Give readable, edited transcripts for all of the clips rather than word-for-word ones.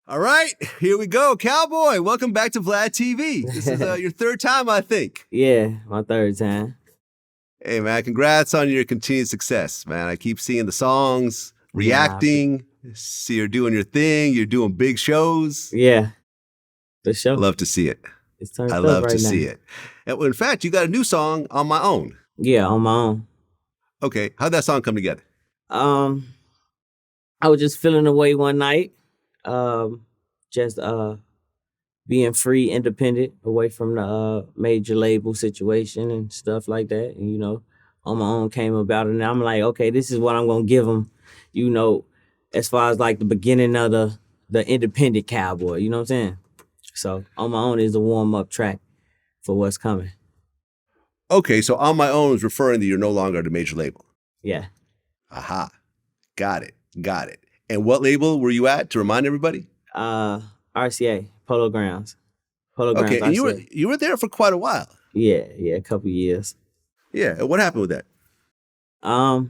All right, here we go. Calboy, welcome back to VladTV. This is your third time, I think. Yeah, my third time. Hey, man, congrats on your continued success, man. I keep seeing the songs, reacting, see you're doing your thing, you're doing big shows. Yeah, for sure. I love to see it. It's turned I up love right to now. see it. And in fact, you got a new song, On My Own. Yeah, on my own. Okay, how'd that song come together? I was just feeling away one night. Just being free, independent, away from the major label situation and stuff like that. And, you know, On My Own came about, and I'm like, okay, this is what I'm gonna give them, you know, as far as like the beginning of the independent Calboy, you know what I'm saying? So On My Own is a warm-up track for what's coming. Okay, so On My Own is referring that you're no longer at a major label. Yeah. Aha, got it. And what label were you at, to remind everybody? RCA, Polo Grounds. Okay, and RCA. you were there for quite a while. Yeah, a couple years. Yeah, and what happened with that? I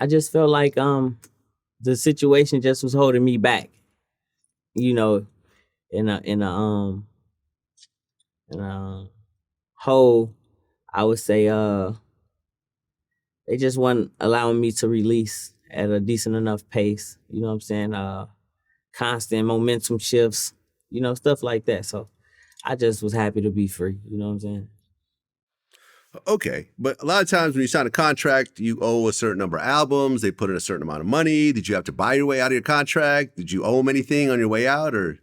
just felt like the situation just was holding me back. You know, in a whole, I would say they just wasn't allowing me to release at a decent enough pace. You know what I'm saying? Constant momentum shifts, you know, stuff like that. So I just was happy to be free. You know what I'm saying? Okay, but a lot of times when you sign a contract, you owe a certain number of albums. They put in a certain amount of money. Did you have to buy your way out of your contract? Did you owe them anything on your way out, or?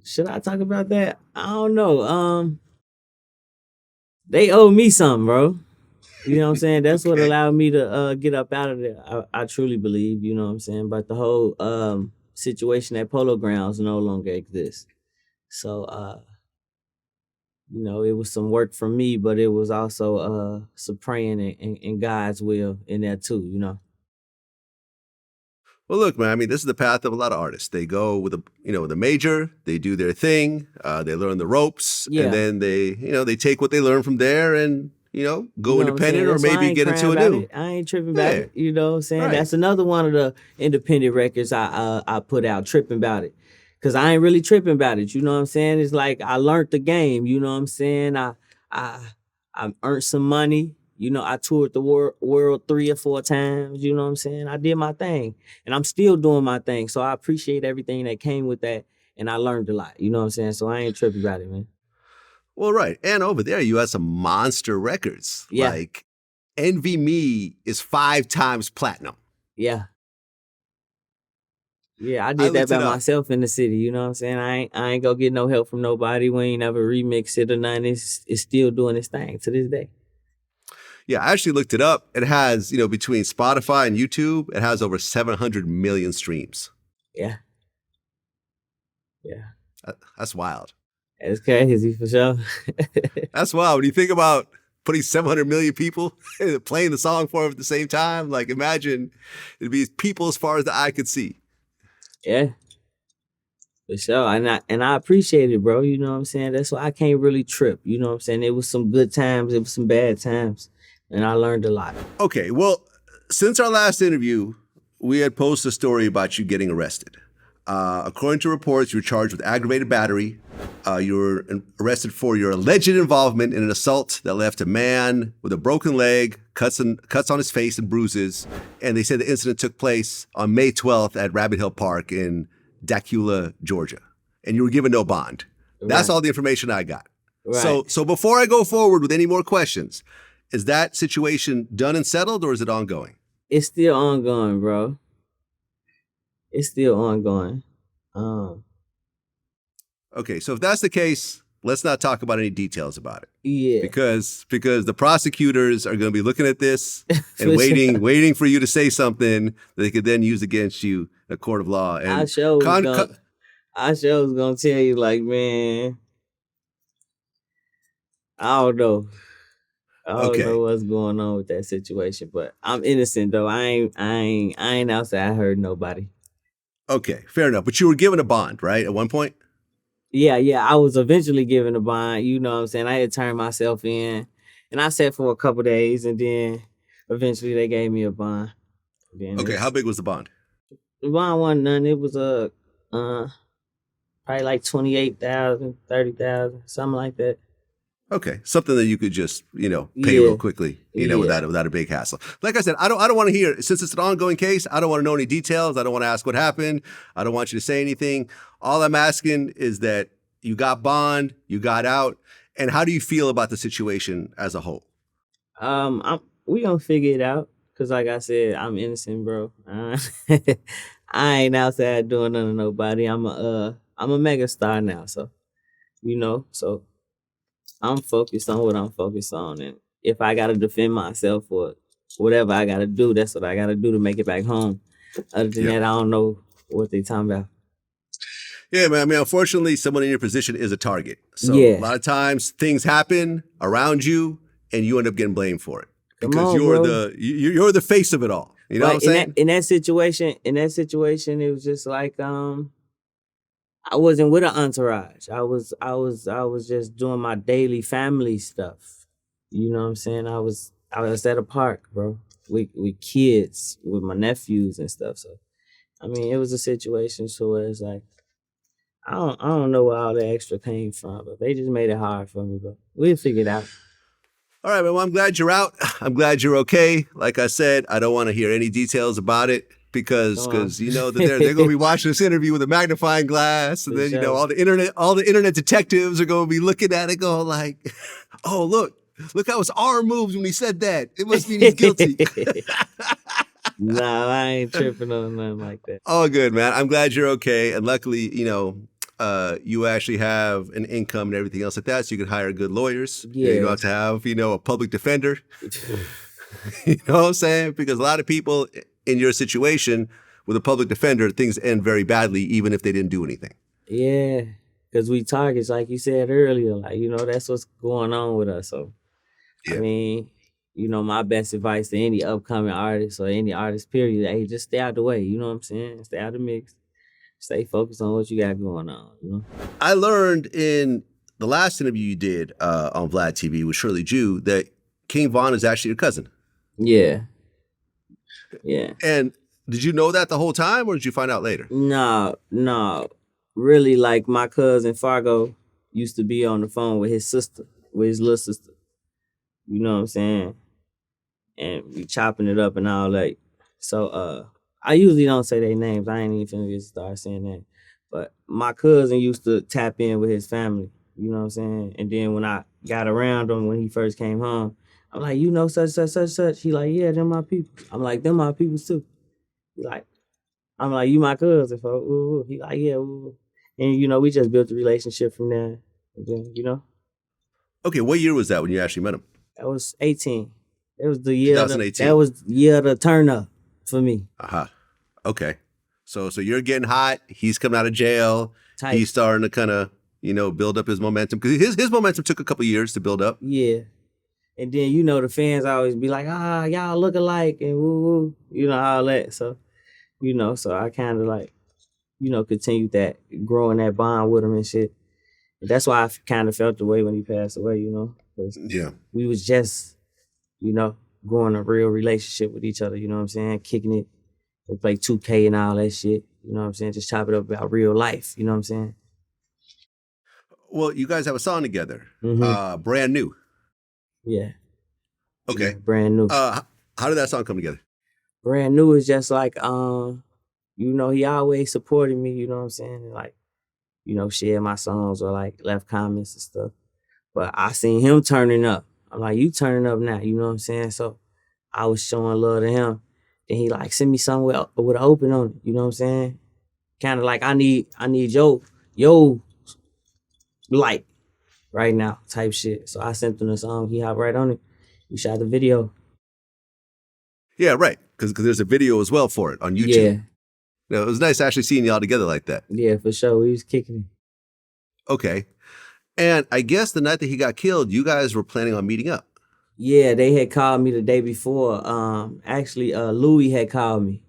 Should I talk about that? I don't know. They owe me something, bro. You know what I'm saying? That's what allowed me to get up out of there. I truly believe, you know what I'm saying? But the whole situation at Polo Grounds no longer exists. So, you know, it was some work for me, but it was also some praying in God's will in there too, you know? Well, look, man, I mean, this is the path of a lot of artists. They go with a major, they do their thing, they learn the ropes, and then they take what they learn from there and, go independent or maybe get into a new. I ain't tripping about it, you know what I'm saying? Right. That's another one of the independent records I put out, tripping about it. Cause I ain't really tripping about it, you know what I'm saying? It's like I learned the game, you know what I'm saying? I earned some money. You know, I toured the world 3 or 4 times, you know what I'm saying? I did my thing, and I'm still doing my thing. So I appreciate everything that came with that, and I learned a lot, you know what I'm saying? So I ain't tripping about it, man. Well, right. And over there, you had some monster records. Yeah. Like Envy Me is 5 times platinum. Yeah. Yeah, I did that by myself in the city, you know what I'm saying? I ain't gonna get no help from nobody. We ain't never remixed it or nothing. It's still doing its thing to this day. Yeah, I actually looked it up. It has, between Spotify and YouTube, it has over 700 million streams. Yeah. That's wild. It's crazy for sure. That's wild. When you think about putting 700 million people playing the song for them at the same time, like imagine it'd be people as far as the eye could see. Yeah. For sure. And I appreciate it, bro. You know what I'm saying? That's why I can't really trip. You know what I'm saying? It was some good times, it was some bad times. And I learned a lot. Okay, well, since our last interview, we had posted a story about you getting arrested. According to reports, you were charged with aggravated battery. You were arrested for your alleged involvement in an assault that left a man with a broken leg, cuts on his face and bruises. And they said the incident took place on May 12th at Rabbit Hill Park in Dacula, Georgia. And you were given no bond. Right. That's all the information I got. Right. So before I go forward with any more questions, is that situation done and settled, or is it ongoing? It's still ongoing, bro. It's still ongoing. Okay, so if that's the case, let's not talk about any details about it. Yeah. Because the prosecutors are going to be looking at this and waiting for you to say something that they could then use against you in a court of law. And I sure was gonna tell you, like, man, I don't know. I don't know what's going on with that situation, but I'm innocent though. I ain't outside hurt nobody. Okay, fair enough. But you were given a bond, right? At one point? Yeah. I was eventually given a bond. You know what I'm saying? I had turned myself in, and I sat for a couple days, and then eventually they gave me a bond. Then Okay, how big was the bond? the bond wasn't none. It was probably like 28,000, 30,000, something like that. Okay, something that you could just pay Yeah. real quickly, Yeah. without a big hassle. Like I said, I don't want to hear, since it's an ongoing case. I don't want to know any details. I don't want to ask what happened. I don't want you to say anything. All I'm asking is that you got bond, you got out, and how do you feel about the situation as a whole? We gonna figure it out. Cause like I said, I'm innocent, bro. I ain't outside doing nothing to nobody. I'm a mega star now, so so I'm focused on what I'm focused on, and if I gotta defend myself or whatever I gotta do, that's what I gotta do to make it back home. Other than that, I don't know what they talking about. Yeah, man. I mean, unfortunately, someone in your position is a target. So Yeah. a lot of times things happen around you, and you end up getting blamed for it because Come on, you're bro. you're the face of it all. You know what I'm saying? In that situation, it was just like I wasn't with an entourage. I was just doing my daily family stuff. You know what I'm saying? I was at a park, bro, with kids, with my nephews and stuff. So I mean, it was a situation so it's like I don't know where all the extra came from, but they just made it hard for me. But we'll figure it out. All right, man. Well, I'm glad you're out. I'm glad you're okay. Like I said, I don't want to hear any details about it because you know that they're going to be watching this interview with a magnifying glass, and For then sure. all the internet detectives are going to be looking at it, going like, "Oh, look how his arm moves when he said that. It must mean he's guilty." Nah, I ain't tripping on nothing like that. All good, man. I'm glad you're okay, and luckily, you actually have an income and everything else like that, so you can hire good lawyers. Yeah. You don't have to have, a public defender. You know what I'm saying? Because a lot of people in your situation with a public defender, things end very badly, even if they didn't do anything. Yeah, because we targets, like you said earlier, like, that's what's going on with us. So, Yeah. I mean, my best advice to any upcoming artist or any artist, period, hey, just stay out the way. You know what I'm saying? Stay out of the mix. Stay focused on what you got going on, I learned in the last interview you did on VladTV with Shirley Jew that King Von is actually your cousin. Yeah. Yeah. And did you know that the whole time, or did you find out later? No. Really, like, my cousin Fargo used to be on the phone with his sister, with his little sister. You know what I'm saying? And we chopping it up and all that. So I usually don't say their names. I ain't even finna get start saying that. But my cousin used to tap in with his family. You know what I'm saying? And then when I got around him when he first came home, I'm like, such. He like, yeah, them my people. I'm like, them my people too. I'm like, you my cousin, folks. Ooh. He like, yeah, ooh. And we just built a relationship from there. And then, Okay, what year was that when you actually met him? That was 18. It was the year 2018. That was the year of the turn up for me. Okay. So you're getting hot. He's coming out of jail. Tight. He's starting to kind of, build up his momentum, because his momentum took a couple years to build up. Yeah. And then, the fans always be like, y'all look alike and woo, all that. So, so I kind of like, continued that, growing that bond with him and shit. And that's why I kind of felt the way when he passed away, because we was just, growing a real relationship with each other, you know what I'm saying? Kicking it. We play 2K and all that shit, you know what I'm saying? Just chop it up about real life, you know what I'm saying? Well, you guys have a song together, Mhm. Brand New. Yeah. Okay. Yeah, Brand New. How did that song come together? Brand New is just like, he always supported me, you know what I'm saying? And like, shared my songs or like left comments and stuff. But I seen him turning up. I'm like, you turning up now, you know what I'm saying? So I was showing love to him. And he like, send me something with an open on it, you know what I'm saying? Kind of like, I need your light right now type shit. So I sent him the song. He hopped right on it. We shot the video. Yeah, right. Because there's a video as well for it on YouTube. Yeah. It was nice actually seeing y'all together like that. Yeah, for sure. We was kicking it. Okay. And I guess the night that he got killed, you guys were planning on meeting up. Yeah, they had called me the day before. Actually, Louis had called me.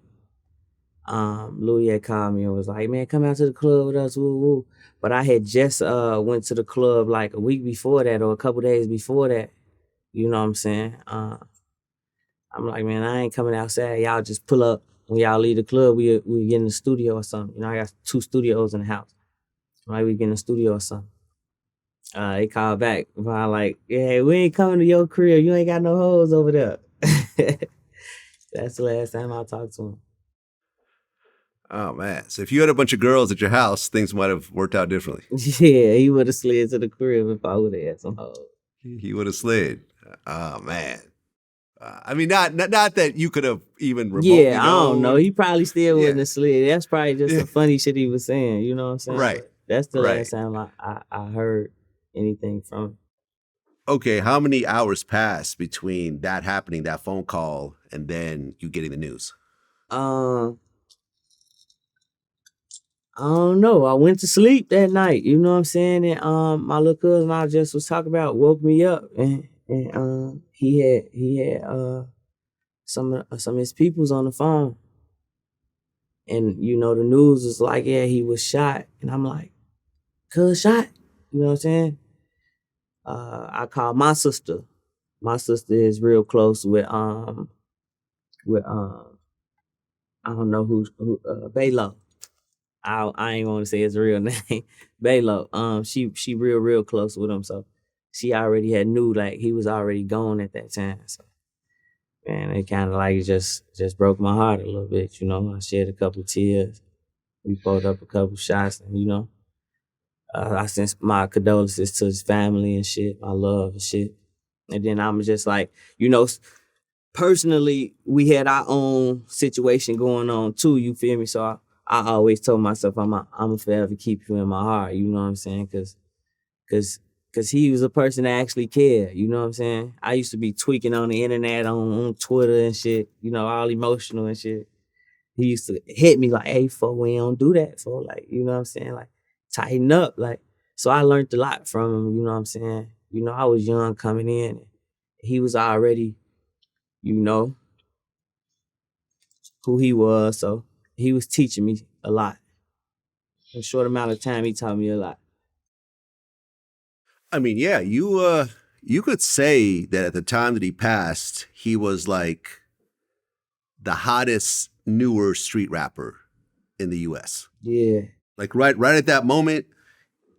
Louis had called me and was like, man, come out to the club with us, woo woo. But I had just went to the club like a week before that or a couple days before that. You know what I'm saying? I'm like, man, I ain't coming outside. Y'all just pull up. When y'all leave the club, we get in the studio or something. You know, I got 2 studios in the house. Like, we get in the studio or something. They called back. Von like, yeah, we ain't coming to your crib. You ain't got no hoes over there. That's the last time I talked to him. Oh, man. So if you had a bunch of girls at your house, things might have worked out differently. Yeah, he would have slid to the crib if I would have had some hoes. He would have slid. Oh, man. I mean, not that you could have even remotely Yeah, I don't know. He probably still wouldn't Yeah. have slid. That's probably just some funny shit he was saying. You know what I'm saying? Right. But that's the Right. last time I heard anything from him. Okay, how many hours passed between that happening, that phone call, and then you getting the news? I don't know. I went to sleep that night. You know what I'm saying? And my little cousin I just was talking about woke me up, and he had some of his peoples on the phone, and you know the news was like, yeah, he was shot, and I'm like, cuz shot. You know what I'm saying? I called my sister. My sister is real close with I don't know who Baylo. I ain't want to say his real name, Baylo. She real close with him, so she already had knew like he was already gone at that time. So man, it kind of like just broke my heart a little bit. You know, I shed a couple tears. We pulled up a couple shots, and you know, I sent my condolences to his family and shit, my love and shit. And then I'm just like, you know, personally, we had our own situation going on too. You feel me? So I always told myself I'm forever keep you in my heart. You know what I'm saying? Cause he was a person that actually cared. You know what I'm saying? I used to be tweaking on the internet, on Twitter and shit. You know, all emotional and shit. He used to hit me like, "Hey, we don't do that, like, you know what I'm saying? Like, tighten up, like." So I learned a lot from him. You know what I'm saying? You know, I was young coming in. And he was already, you know, who he was. So he was teaching me a lot. In a short amount of time, he taught me a lot. I mean, yeah, you could say that at the time that he passed, he was like the hottest newer street rapper in the US. Yeah. Like right at that moment,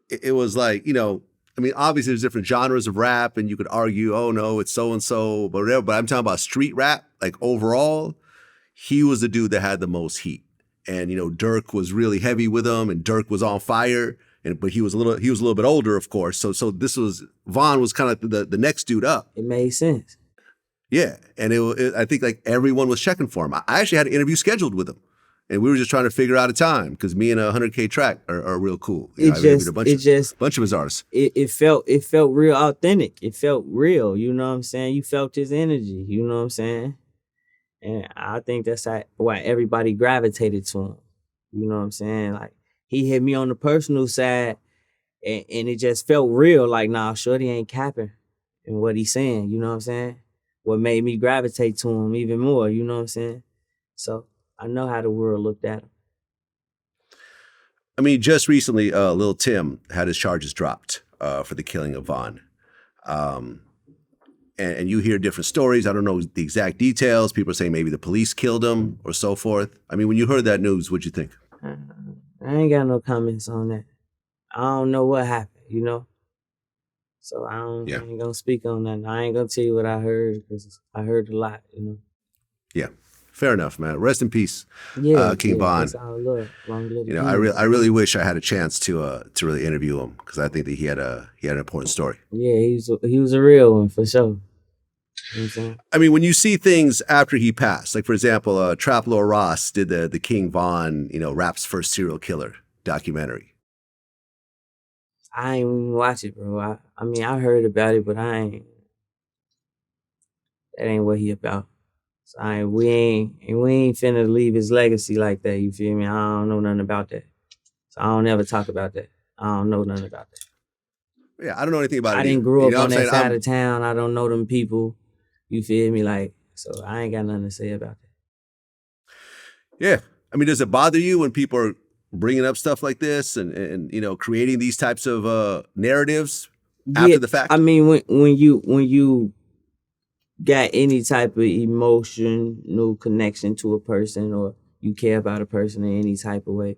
it was like, you know, I mean, obviously there's different genres of rap and you could argue, oh no, it's so and so, but whatever. But I'm talking about street rap, like overall, he was the dude that had the most heat. And you know, Durk was really heavy with him, and Durk was on fire. But he was a little bit older, of course. So this was Von was kind of the next dude up. It made sense. Yeah, and I think like everyone was checking for him. I actually had an interview scheduled with him, and we were just trying to figure out a time because me and 100K Track are real cool. You know, I interviewed a bunch of his artists. It felt real authentic. It felt real. You know what I'm saying? You felt his energy. You know what I'm saying? And I think that's why everybody gravitated to him. You know what I'm saying? Like, he hit me on the personal side, and it just felt real. Like, nah, shorty ain't capping in what he's saying. You know what I'm saying? What made me gravitate to him even more. You know what I'm saying? So I know how the world looked at him. I mean, just recently, Lil Tim had his charges dropped for the killing of Von. And you hear different stories. I don't know the exact details. People are saying maybe the police killed him or so forth. I mean, when you heard that news, what'd you think? I ain't got no comments on that. I don't know what happened, you know? So I ain't gonna speak on that. I ain't gonna tell you what I heard because I heard a lot, you know? Yeah, fair enough, man. Rest in peace, King Von. That's all love. Long live you know, I really wish I had a chance to really interview him because I think that he had an important story. Yeah, he was a real one for sure. You know what I'm saying? I mean, when you see things after he passed, like for example, Trap Lord Ross did the King Von, you know, rap's first serial killer documentary. I ain't even watch it, bro. I mean, I heard about it, but that ain't what he about. So we ain't finna leave his legacy like that. You feel me? I don't know nothing about that. So I don't ever talk about that. I don't know nothing about that. Yeah, I don't know anything about it. I didn't grow up on that side of town. I don't know them people. You feel me? Like, so I ain't got nothing to say about that. Yeah. I mean, does it bother you when people are bringing up stuff like this and you know, creating these types of narratives after the fact? I mean, when you got any type of emotional connection to a person, or you care about a person in any type of way,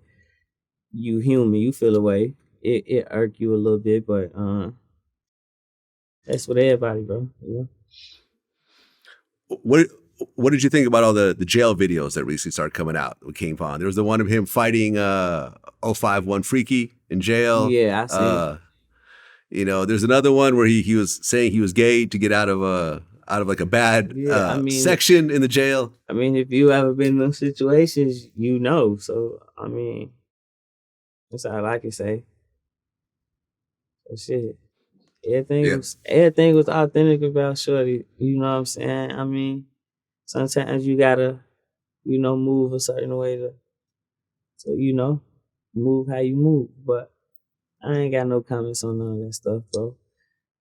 you human, you feel a way. It irk you a little bit, but that's with everybody, bro. You know? What what did you think about all the jail videos that recently started coming out with King Von? There was the one of him fighting 051 Freaky in jail. Yeah, I see. There's another one where he was saying he was gay to get out of like a bad Yeah, section in the jail. I mean, if you ever been in those situations, you know. So I mean, that's all I can say. So shit. Yeah. Everything was authentic about Shorty. You know what I'm saying? I mean, sometimes you gotta, move a certain way to move how you move. But I ain't got no comments on none of that stuff, bro.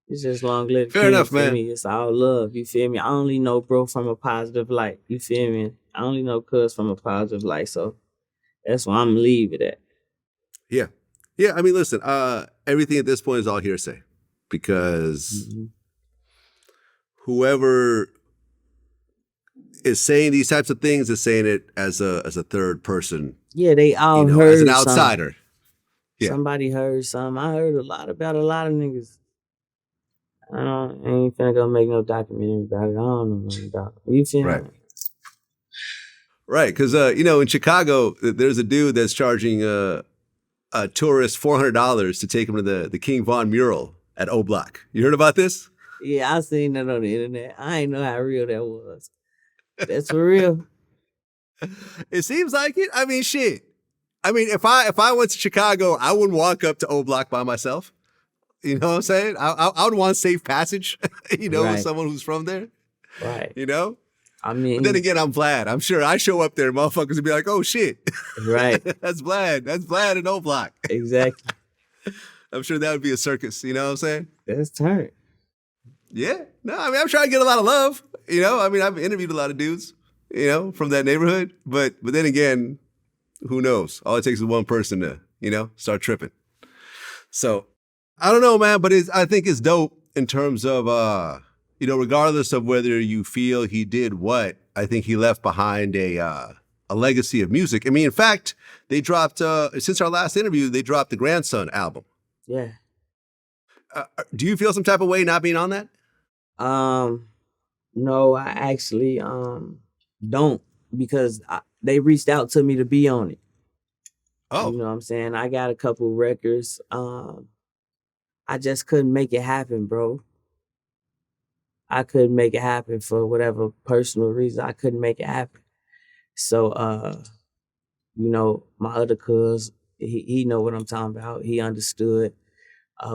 It's just long live Fair King enough, for man. me. It's all love. You feel me? I only know bro from a positive light. You feel me? I only know cuz from a positive light. So that's why I'm gonna leave it at. Yeah. Yeah. I mean, listen, everything at this point is all hearsay because whoever is saying these types of things is saying it as a third person, Yeah, they all as an heard something. outsider. Yeah. Somebody heard something. I heard a lot about a lot of niggas. I ain't finna go make no documentary about it. I don't know nothing about it. You feel Right. me? Right. Because, in Chicago, there's a dude that's charging a tourist $400 to take him to the King Von mural at O Block. You heard about this? Yeah, I seen that on the internet. I ain't know how real that was. That's for real. It seems like it. I mean, shit. I mean, if I went to Chicago, I wouldn't walk up to O Block by myself. You know what I'm saying? I would want safe passage, with Right. someone who's from there, Right. I But mean, then again, I'm Vlad. I'm sure I show up there, motherfuckers would be like, oh, shit. right. That's Vlad. That's Vlad in O Block. Exactly. I'm sure that would be a circus. You know what I'm saying? That's turn. Yeah. No, I mean, I'm trying to get a lot of love. I mean, I've interviewed a lot of dudes, from that neighborhood. But then again, who knows? All it takes is one person to, start tripping. So I don't know, man, but I think it's dope in terms of, regardless of whether you feel he did what, I think he left behind a legacy of music. I mean, in fact, they dropped, since our last interview, they dropped the Grandson album. Yeah. Do you feel some type of way not being on that? No, I actually don't, because they reached out to me to be on it. Oh. You know what I'm saying? I got a couple records. I just couldn't make it happen, bro. I couldn't make it happen for whatever personal reason. I couldn't make it happen. So my other cuz, he know what I'm talking about. He understood.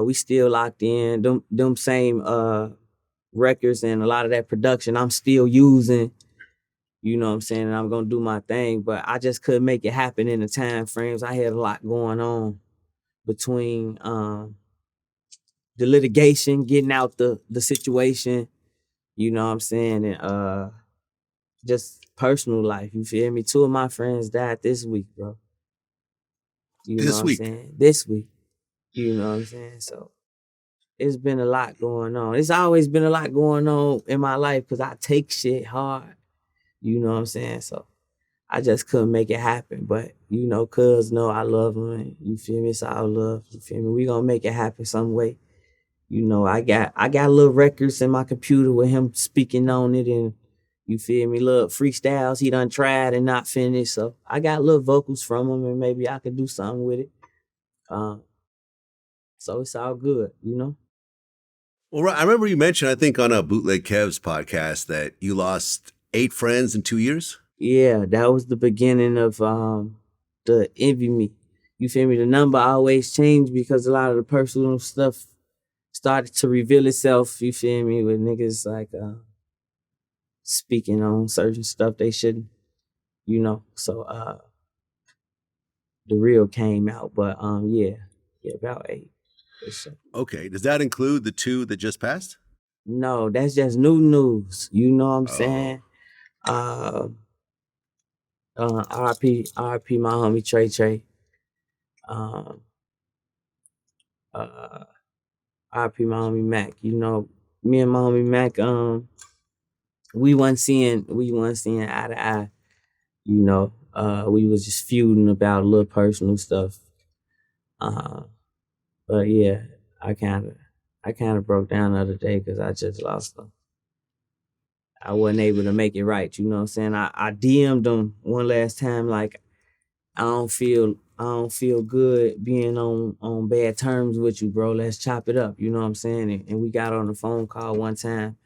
We still locked in. Them same records and a lot of that production I'm still using. You know what I'm saying? And I'm gonna do my thing. But I just couldn't make it happen in the time frames. I had a lot going on between the litigation, getting out the situation, you know what I'm saying, and just personal life. You feel me? 2 of my friends died this week, bro. You know This what week? I'm saying? This week. You know what I'm saying? So it's been a lot going on. It's always been a lot going on in my life because I take shit hard. You know what I'm saying? So I just couldn't make it happen. But, cuz know I love him. And you feel me? It's all love. You feel me? We gonna make it happen some way. I got little records in my computer with him speaking on it, and you feel me, little freestyles he done tried and not finished. So I got little vocals from him, and maybe I could do something with it. So it's all good, Well, I remember you mentioned, I think, on a Bootleg Kev's podcast that you lost 8 friends in 2 years. Yeah, that was the beginning of the Envy Me. You feel me? The number always changed because a lot of the personal stuff started to reveal itself, you feel me, with niggas like speaking on certain stuff they shouldn't, So the real came out. But yeah, about 8. Okay. Does that include the 2 that just passed? No, that's just new news. You know what I'm saying? RP my homie Trey Trey. RP my homie Mac. Me and my homie Mac we wasn't seeing eye to eye. You know, we was just feuding about a little personal stuff. But yeah, I kind of broke down the other day because I just lost them. I wasn't able to make it right. You know what I'm saying? I DM'd him one last time, like, I don't feel good being on bad terms with you, bro. Let's chop it up. You know what I'm saying? And we got on the phone call one time,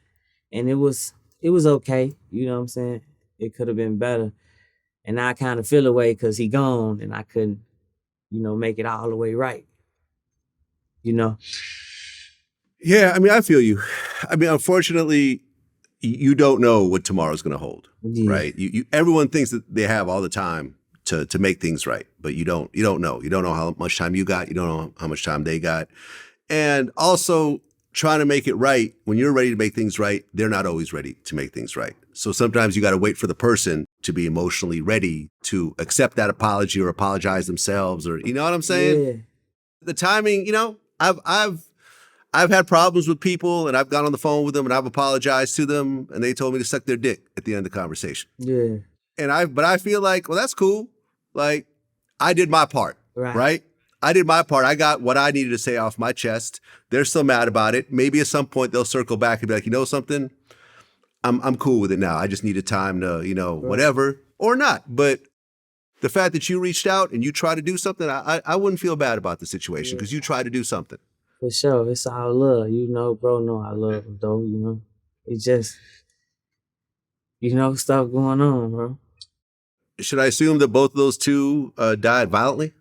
and it was okay. You know what I'm saying? It could have been better. And I kind of feel away because he gone, and I couldn't, make it all the way right. You know? Yeah, I mean, I feel you. I mean, unfortunately, you don't know what tomorrow's going to hold, right? Everyone thinks that they have all the time to make things right, but you don't know. You don't know how much time you got. You don't know how much time they got. And also trying to make it right, when you're ready to make things right, they're not always ready to make things right. So sometimes you got to wait for the person to be emotionally ready to accept that apology or apologize themselves, or, you know what I'm saying? Yeah. The timing, I've had problems with people, and I've gone on the phone with them and I've apologized to them, and they told me to suck their dick at the end of the conversation. Yeah. But I feel like, well, that's cool. Like, I did my part, right? I did my part. I got what I needed to say off my chest. They're still mad about it. Maybe at some point they'll circle back and be like, you know something? I'm cool with it now. I just needed time to, whatever, or not. But the fact that you reached out and you tried to do something, I wouldn't feel bad about the situation because you tried to do something. For sure. It's all love. Bro, know I love him, though, It's just, stuff going on, bro. Should I assume that both of those two died violently?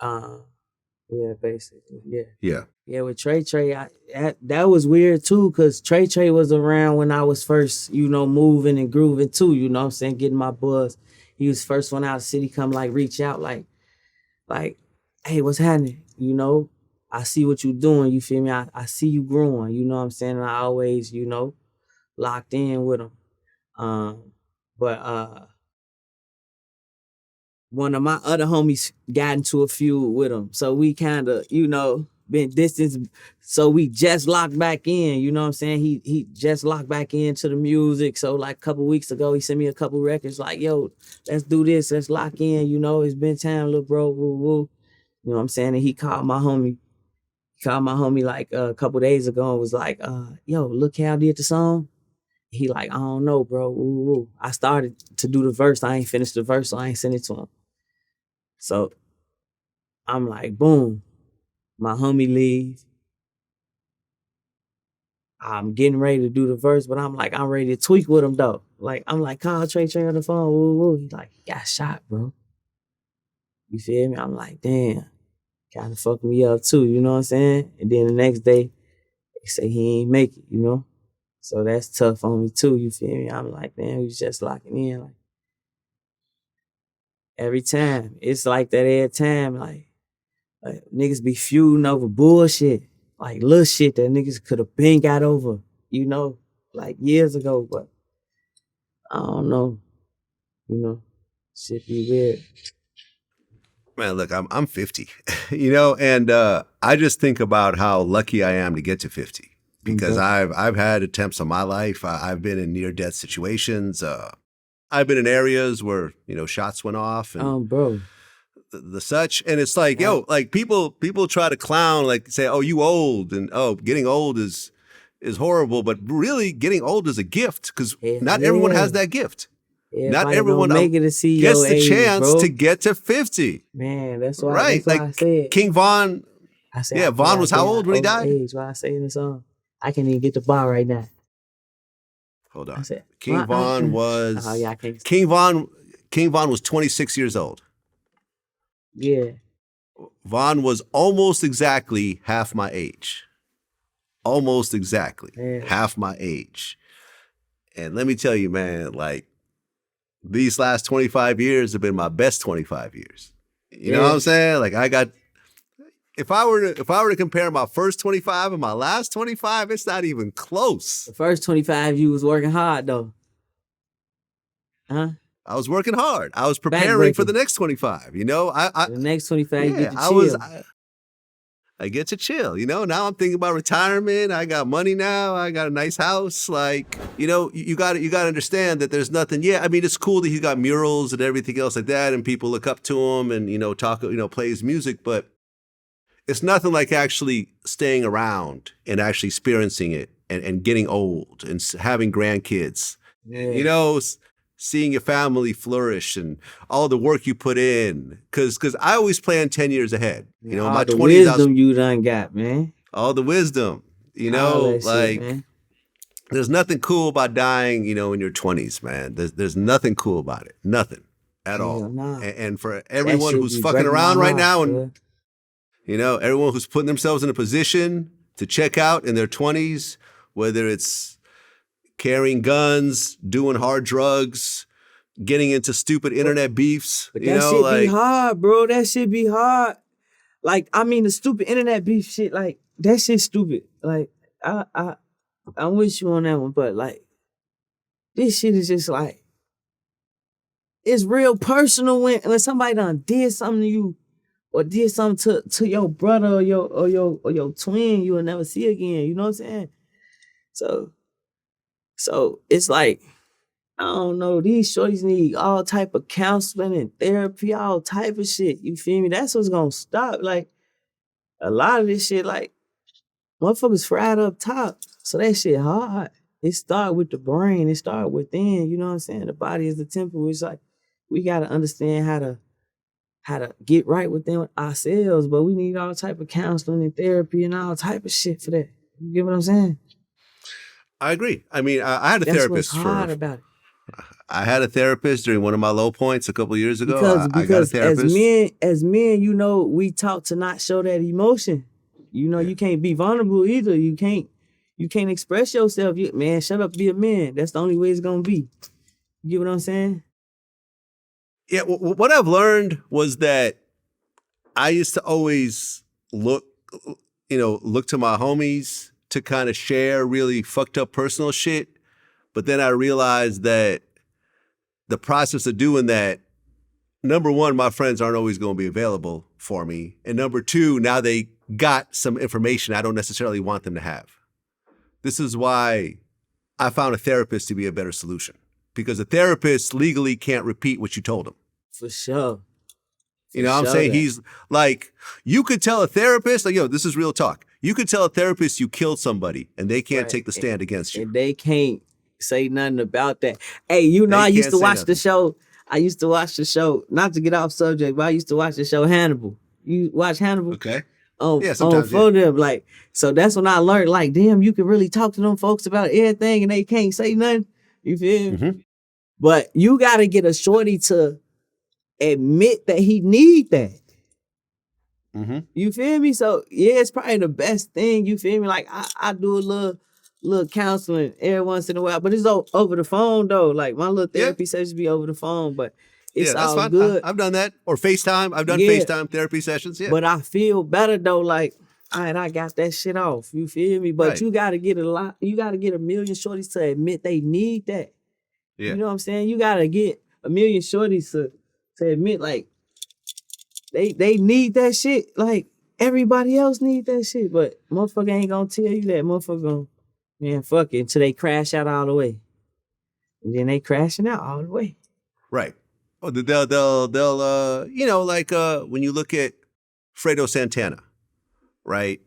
Yeah, basically, yeah. Yeah. Yeah, with Trey, that was weird, too, because Trey was around when I was first, moving and grooving, too, you know what I'm saying, getting my buzz. He was first one out of the city, come, reach out, like, hey, what's happening, I see what you're doing, you feel me? I see you growing, you know what I'm saying? And I always, locked in with him. But one of my other homies got into a feud with him. So we kind of, been distanced. So we just locked back in, you know what I'm saying? He just locked back into the music. So like a couple weeks ago, he sent me a couple records like, yo, let's do this. Let's lock in, it's been time, little bro, woo, woo. You know what I'm saying? And he called my homie like a couple days ago and was like, yo, look how I did the song. He like, I don't know, bro. Woo, woo. I started to do the verse. I ain't finished the verse, so I ain't sent it to him. So I'm like, boom. My homie leave. I'm getting ready to do the verse, but I'm ready to tweak with him though. Like, I'm like, call Trey on the phone. Woo, woo. He's like, he got shot, bro. You feel me? I'm like, damn. Kind of fucked me up too, you know what I'm saying? And then the next day, they say he ain't make it, So that's tough on me too, you feel me? I'm like, man, we was just locking in. Like, every time. It's like that every time. Like niggas be feuding over bullshit. Like little shit that niggas could have been got over, like years ago. But I don't know. Shit be weird. Man, look, I'm 50, and I just think about how lucky I am to get to 50 because I've had attempts on my life. I've been in near death situations. I've been in areas where, shots went off and bro. The such. And it's like, yo, like people try to clown, like say, oh, you old and getting old is horrible. But really getting old is a gift because not everyone has that gift. Not everyone make it to see gets the age, chance bro. to get to 50. Man, that's why. Right. That's why I said. King Von. Von was how old when he died? Age, why I say in the song. I can't even get the bar right now. Hold on. King Von was. Oh, yeah, I can't. King Von was 26 years old. Yeah. Von was almost exactly half my age. Almost exactly half my age. And let me tell you, man, like these last 25 years have been my best 25 years. You know what I'm saying? Like if I were to compare my first 25 and my last 25, it's not even close. The first 25, you was working hard though. Huh? I was working hard. I was preparing for the next 25. The next 25, you get to chill. I get to chill, you know? Now I'm thinking about retirement. I got money now. I got a nice house. Like, you know, you got to understand that there's nothing. Yeah, I mean, it's cool that he's got murals and everything else like that, and people look up to him and, you know, talk, you know, play his music, but it's nothing like actually staying around and actually experiencing it and getting old and having grandkids. Yeah. You know, seeing your family flourish and all the work you put in. Because I always plan 10 years ahead. You know, all my the 20s, wisdom you done got, man. all the wisdom, you All know, that like shit, man. there's nothing cool about dying, you know, in your 20s, man. There's nothing cool about it. Nothing at all. Nah. And for That everyone shit who's be fucking breaking around my right now heart, and, bro. you know, everyone who's putting themselves in a position to check out in their 20s, whether it's carrying guns, doing hard drugs, getting into stupid internet beefs, But you that know, shit like be hard, bro. That shit be hard. Like, I mean, the stupid internet beef shit, like, that shit stupid. Like, I'm with you on that one, but like, this shit is just like, it's real personal when somebody done did something to you or did something to your brother or your twin you will never see again. You know what I'm saying? So it's like, I don't know, these shorties need all type of counseling and therapy, all type of shit. You feel me? That's what's gonna stop. Like, a lot of this shit, like, motherfuckers fried up top. So that shit hard. It start with the brain. It start within. You know what I'm saying? The body is the temple. It's like, we gotta understand how to get right within ourselves, but we need all type of counseling and therapy and all type of shit for that. You get what I'm saying? I agree. I mean, I had a That's therapist what's hard about it. I had a therapist during one of my low points a couple of years ago. Because I got a therapist. as men, you know, we taught to not show that emotion. You know, you can't be vulnerable either. You can't express yourself. Man, shut up, be a man. That's the only way it's gonna be. You get what I'm saying? Yeah, what I've learned was that I used to always look to my homies to kind of share really fucked up personal shit. But then I realized that the process of doing that, number one, my friends aren't always going to be available for me. And number two, now they got some information I don't necessarily want them to have. This is why I found a therapist to be a better solution. Because a therapist legally can't repeat what you told him. For sure. You know what I'm saying? He's like, you could tell a therapist, like, yo, this is real talk. You could tell a therapist you killed somebody and they can't take the stand against you. And they can't say nothing about that. Hey, you know, I used to watch the show. Not to get off subject, but I used to watch the show Hannibal. You watch Hannibal? Okay. Yeah, sometimes. Them, like, so that's when I learned, like, damn, you can really talk to them folks about everything and they can't say nothing. You feel me? Mm-hmm. But you got to get a shorty to admit that he need that. Mm-hmm. You feel me? So yeah, it's probably the best thing. You feel me? Like I do a little counseling every once in a while, but it's over the phone though. Like my little therapy sessions be over the phone, but it's that's all fine. good. I've done that, or FaceTime. I've done FaceTime therapy sessions. Yeah, but I feel better though. Like, all right, I got that shit off. You feel me? But you gotta get you gotta get a million shorties to admit they need that. Yeah. You know what I'm saying? You gotta get a million shorties to admit like they need that shit. Like everybody else need that shit. But motherfucker ain't gonna tell you that. Motherfucker gonna, man, fuck it, until they crash out all the way. And then they crashing out all the way. Right. Oh, they'll you know, like when you look at Fredo Santana, right?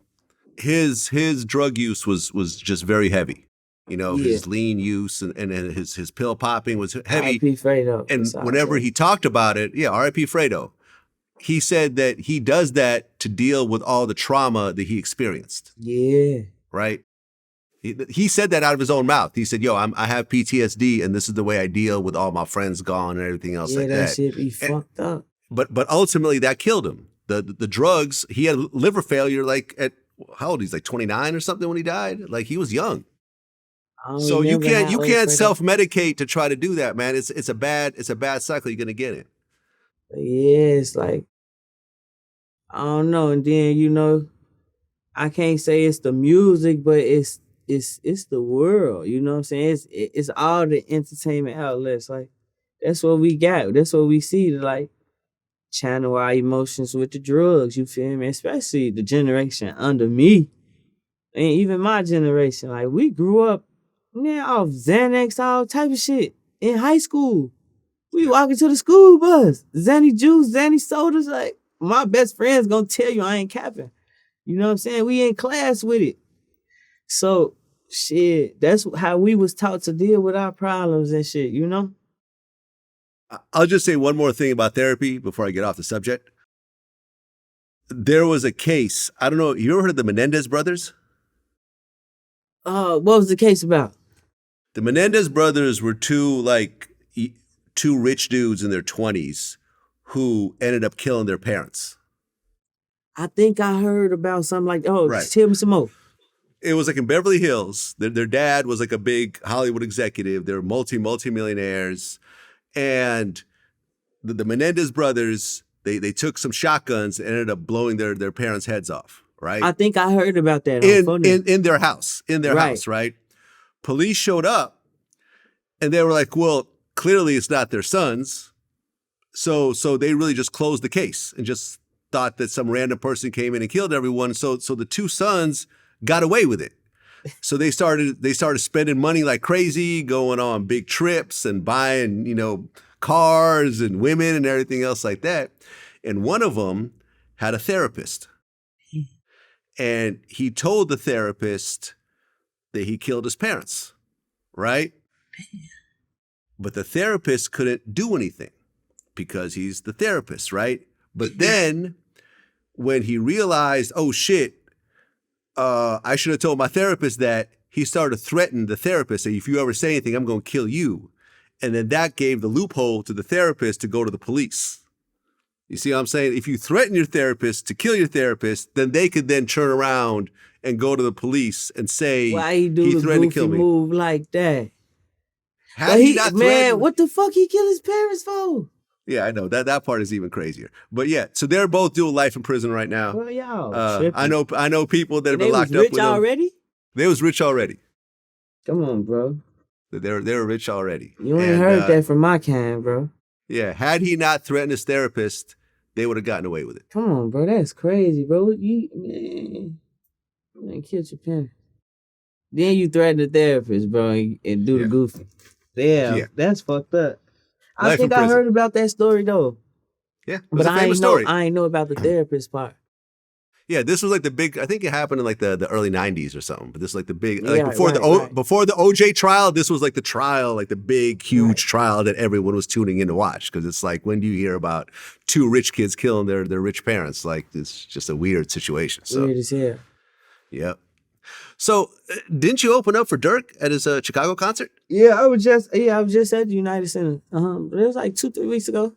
His drug use was just very heavy. You know, his lean use and his pill popping was heavy. R.I.P. Fredo. And whenever he talked about it, R.I.P. Fredo, he said that he does that to deal with all the trauma that he experienced. Yeah. Right? He said that out of his own mouth. He said, yo, I have PTSD and this is the way I deal with all my friends gone and everything else like that. Yeah, that shit be fucked up. But ultimately that killed him. The drugs, he had liver failure like at, how old? He's like 29 or something when he died? Like he was young. So you can't self-medicate to try to do that, man. It's a bad cycle you're gonna get in. Yeah, it's like, I don't know. And then, you know, I can't say it's the music, but it's the world. You know what I'm saying? It's all the entertainment outlets. Like that's what we got. That's what we see. Like channel our emotions with the drugs, you feel me? Especially the generation under me. And even my generation. Like, we grew up, man, off Xanax, all type of shit in high school. We walking to the school bus. Xanny juice, Xanny sodas. Like, my best friend's gonna tell you I ain't capping. You know what I'm saying? We in class with it. So, shit, that's how we was taught to deal with our problems and shit, you know? I'll just say one more thing about therapy before I get off the subject. There was a case, I don't know, you ever heard of the Menendez brothers? What was the case about? The Menendez brothers were two rich dudes in their 20s who ended up killing their parents. I think I heard about something like, Right. Just tell me some more. It was like in Beverly Hills. Their dad was like a big Hollywood executive. They were multi-millionaires. And the Menendez brothers, they took some shotguns and ended up blowing their parents' heads off, right? I think I heard about that. In their house, Right. house, right? Police showed up and they were like, well, clearly it's not their sons. So they really just closed the case and just thought that some random person came in and killed everyone. So the two sons got away with it. So they started spending money like crazy, going on big trips and buying, cars and women and everything else like that. And one of them had a therapist. And he told the therapist that he killed his parents, right? But the therapist couldn't do anything because he's the therapist, right? But then when he realized, oh shit, I should have told my therapist that, he started to threaten the therapist, say, if you ever say anything, I'm going to kill you. And then that gave the loophole to the therapist to go to the police. You see what I'm saying? If you threaten your therapist to kill your therapist, then they could then turn around and go to the police and say, why he do he the threatened to goofy kill me. move like that? Had he not threatened, what the fuck he kill his parents for? yeah, I know that part is even crazier. But yeah, so they're both doing life in prison right now. Well, y'all tripping. I know people that have been They locked was up rich with them. already? They was rich already. Come on, bro. They were rich already. You ain't heard that from my kind, bro. Yeah, had he not threatened his therapist, they would have gotten away with it. Come on, bro. That's crazy, bro. Man, kill your parents. Then you threaten the therapist, bro, and do the goofy. Yeah, that's fucked up. I think I heard about that story though. Yeah, it was a famous story. I ain't know about the therapist part. Yeah, this was like the big. I think it happened in like the early '90s or something. But this is like the big, Yeah, before right. before the OJ trial. This was like the trial, like the big, huge trial that everyone was tuning in to watch, because it's like, when do you hear about two rich kids killing their rich parents? Like, it's just a weird situation. So Weird as hell. Yep. So didn't you open up for Durk at his Chicago concert? Yeah, I was just at the United Center. It was like 2-3 weeks ago.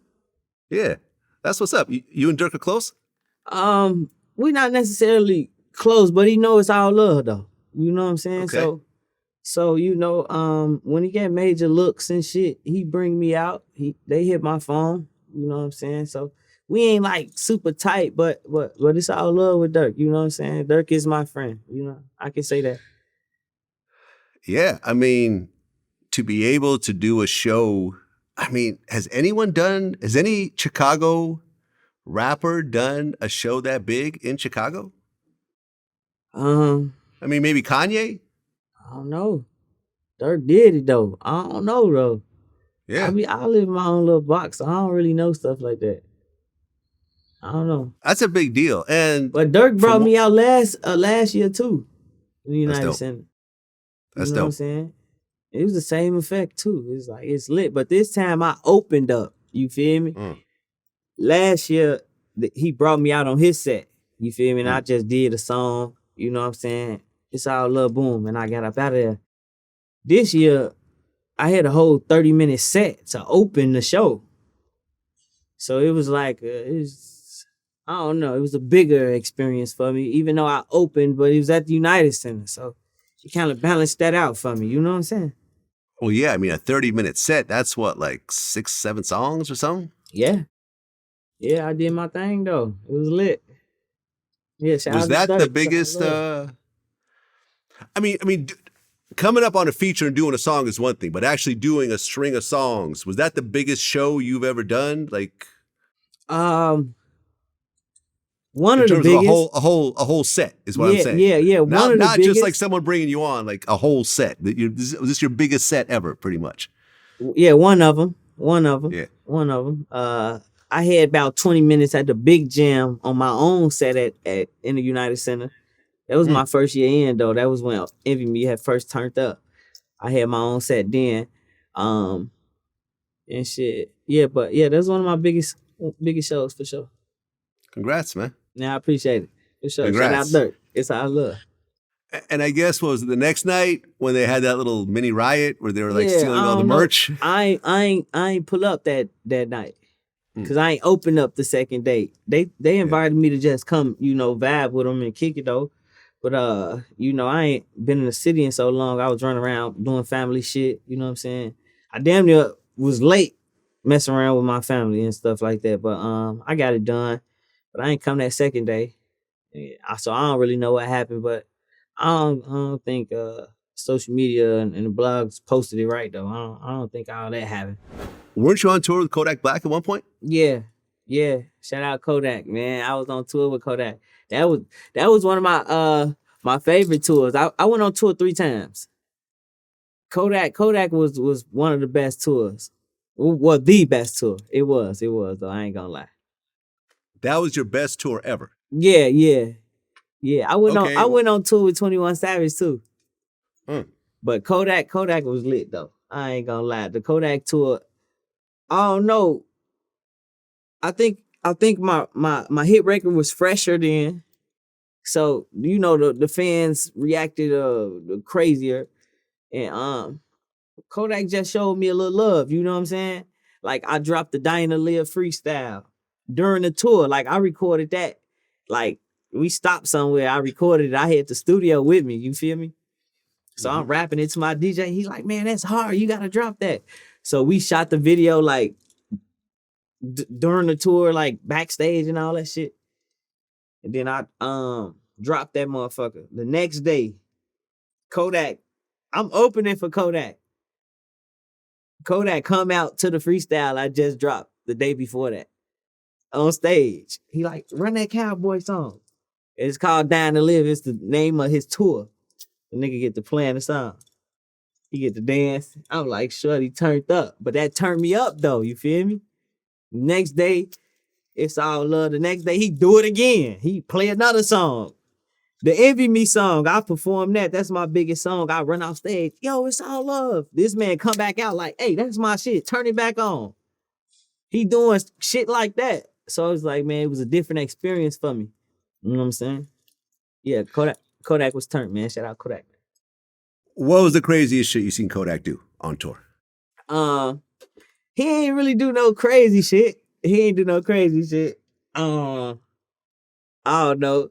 Yeah, that's what's up. You and Durk are close? We're not necessarily close, but he know it's all love though. You know what I'm saying? Okay. So when he get major looks and shit, he bring me out. They hit my phone. You know what I'm saying? So we ain't like super tight, but it's all love with Durk. You know what I'm saying? Durk is my friend. You know, I can say that. Yeah, I mean, to be able to do a show, I mean, has any Chicago rapper done a show that big in Chicago? I mean, maybe Kanye? I don't know. Durk did it though. I don't know though. Yeah. I live in my own little box, so I don't really know stuff like that. I don't know. That's a big deal. But Durk brought me out last year too in the United Center. That's You know what I'm saying? It was the same effect too. It's like, it's lit. But this time I opened up. You feel me? Last year, he brought me out on his set. You feel me? And I just did a song. You know what I'm saying? It's all love, boom. And I got up out of there. This year, I had a whole 30-minute set to open the show. So it was like, I don't know. It was a bigger experience for me, even though I opened, but it was at the United Center. So it kind of balanced that out for me. You know what I'm saying? Well, yeah. I mean, a 30-minute set, that's what, like 6-7 songs or something? Yeah. Yeah, I did my thing, though. It was lit. Yeah, was that the biggest... I mean, coming up on a feature and doing a song is one thing, but actually doing a string of songs, was that the biggest show you've ever done? Like... One In of the terms of biggest. a whole set is what I'm saying. Yeah. One of the Not biggest. just like someone bringing you on, like a whole set. This is your biggest set ever, pretty much. Yeah, one of them. Yeah. I had about 20 minutes at the big gym on my own set at in the United Center. That was my first year in though. That was when Envy Me had first turned up. I had my own set then. And shit. Yeah, but yeah, that's one of my biggest shows for sure. Congrats, man. Yeah, I appreciate it. For sure. Congrats. Shout out Durk. It's our love. And I guess what was it, the next night when they had that little mini riot where they were like stealing all the merch? I ain't pull up that night. Cause I ain't open up the second date. They invited me to just come, vibe with them and kick it though. But I ain't been in the city in so long. I was running around doing family shit. You know what I'm saying? I damn near was late messing around with my family and stuff like that. But I got it done. But I ain't come that second day. So I don't really know what happened. But I don't think social media and the blogs posted it right though. I don't think all that happened. Weren't you on tour with Kodak Black at one point? Yeah. Shout out Kodak, man. I was on tour with Kodak. That was one of my favorite tours. I went on tour 3 times. Kodak was one of the best tours. Well, the best tour. It was though. I ain't gonna lie. That was your best tour ever. Yeah. I went on tour with 21 Savage too. But Kodak was lit though. I ain't gonna lie. The Kodak tour. I don't know. I think my hit record was fresher then. So, the fans reacted crazier. And Kodak just showed me a little love, you know what I'm saying? Like I dropped the Dying to Live freestyle during the tour. Like I recorded that. Like we stopped somewhere, I recorded it. I had the studio with me, you feel me? So I'm rapping it to my DJ. He's like, man, that's hard. You gotta drop that. So we shot the video like during the tour, like backstage and all that shit. And then I dropped that motherfucker. The next day, Kodak, I'm opening for Kodak. Kodak come out to the freestyle I just dropped the day before that on stage. He like, run that Calboy song. It's called Dying to Live. It's the name of his tour. The nigga get to playing the song. He get to dance. I'm like, shorty turned up. But that turned me up though, you feel me? Next day, it's all love. The next day, he do it again. He play another song. The Envy Me song, I perform that. That's my biggest song. I run off stage. Yo, it's all love. This man come back out like, hey, that's my shit. Turn it back on. He doing shit like that. So it's like, man, it was a different experience for me. You know what I'm saying? Yeah, Kodak was turned, man. Shout out Kodak. What was the craziest shit you seen Kodak do on tour? He ain't really do no crazy shit. I don't know.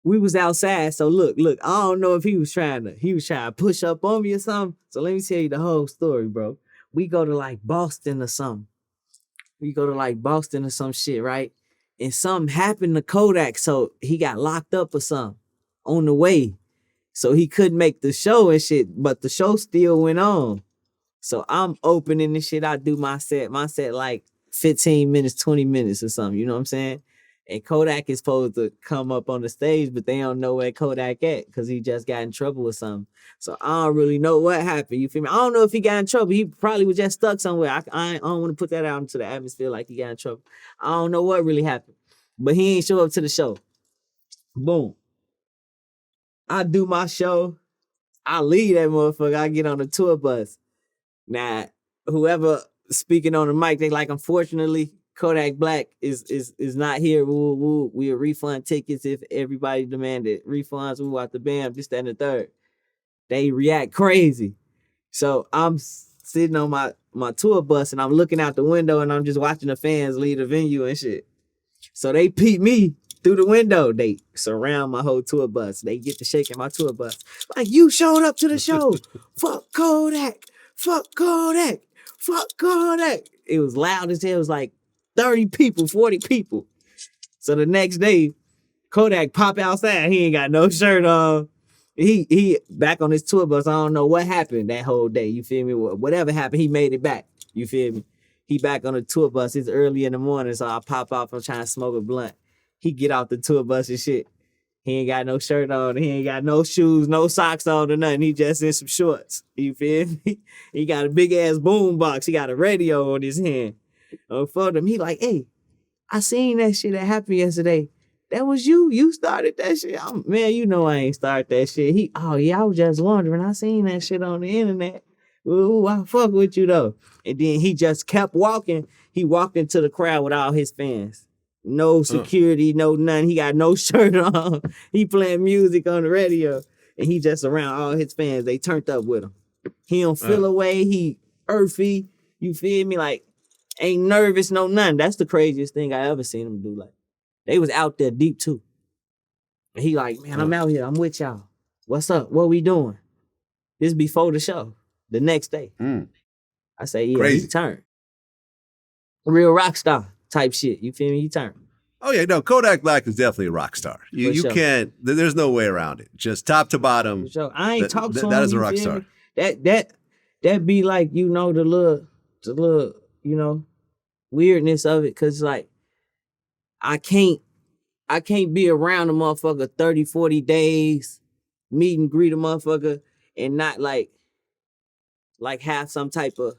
We was outside, so look, I don't know if he was trying to push up on me or something. So let me tell you the whole story, bro. We go to like Boston or something. Some shit, right? And something happened to Kodak, so he got locked up or something on the way. So he couldn't make the show and shit, but the show still went on. So I'm opening the shit. I do my set like 15 minutes, 20 minutes or something. You know what I'm saying? And Kodak is supposed to come up on the stage, but they don't know where Kodak at because he just got in trouble with something. So I don't really know what happened. You feel me? I don't know if he got in trouble. He probably was just stuck somewhere. I don't want to put that out into the atmosphere like he got in trouble. I don't know what really happened. But he ain't show up to the show. Boom. I do my show. I leave that motherfucker. I get on the tour bus. Now, whoever speaking on the mic, they like, unfortunately, Kodak Black is not here. Woo. We'll refund tickets if everybody demanded refunds. Woo out the bam, this, that, and the third. They react crazy. So I'm sitting on my tour bus and I'm looking out the window and I'm just watching the fans leave the venue and shit. So they peep me through the window. They surround my whole tour bus. They get to shaking my tour bus. Like, you showed up to the show. Fuck Kodak. Fuck Kodak. Fuck Kodak. It was loud as hell. It was like 30 people, 40 people. So the next day, Kodak pop outside. He ain't got no shirt on. He back on his tour bus. I don't know what happened that whole day. You feel me? Whatever happened, he made it back. You feel me? He back on the tour bus. It's early in the morning, so I pop off. I'm trying to smoke a blunt. He get off the tour bus and shit. He ain't got no shirt on. He ain't got no shoes, no socks on or nothing. He just in some shorts. You feel me? He got a big ass boom box. He got a radio on his hand. For them, he like, hey, I seen that shit that happened yesterday. That was you. You started that shit. Man, you know I ain't started that shit. Oh yeah, I was just wondering. I seen that shit on the internet. Ooh, I fuck with you though. And then he just kept walking. He walked into the crowd with all his fans. No security, no nothing. He got no shirt on. He playing music on the radio. And he just around all his fans. They turned up with him. He don't feel away. He earthy. You feel me? Like, ain't nervous, no nothing. That's the craziest thing I ever seen him do. Like, they was out there deep too. And he like, man, I'm out here. I'm with y'all. What's up? What we doing? This before the show. The next day. I say, yeah, crazy. He turned. Real rock star type shit. You feel me? He turned. Oh yeah, no, Kodak Black is definitely a rock star. You sure. can't, there's no way around it. Just top to bottom. For sure. I ain't talked to him. That is a you rock feel star. me? That be like, you know, the little, you know, weirdness of it. Cause like, I can't be around a motherfucker 30, 40 days, meet and greet a motherfucker and not like have some type of,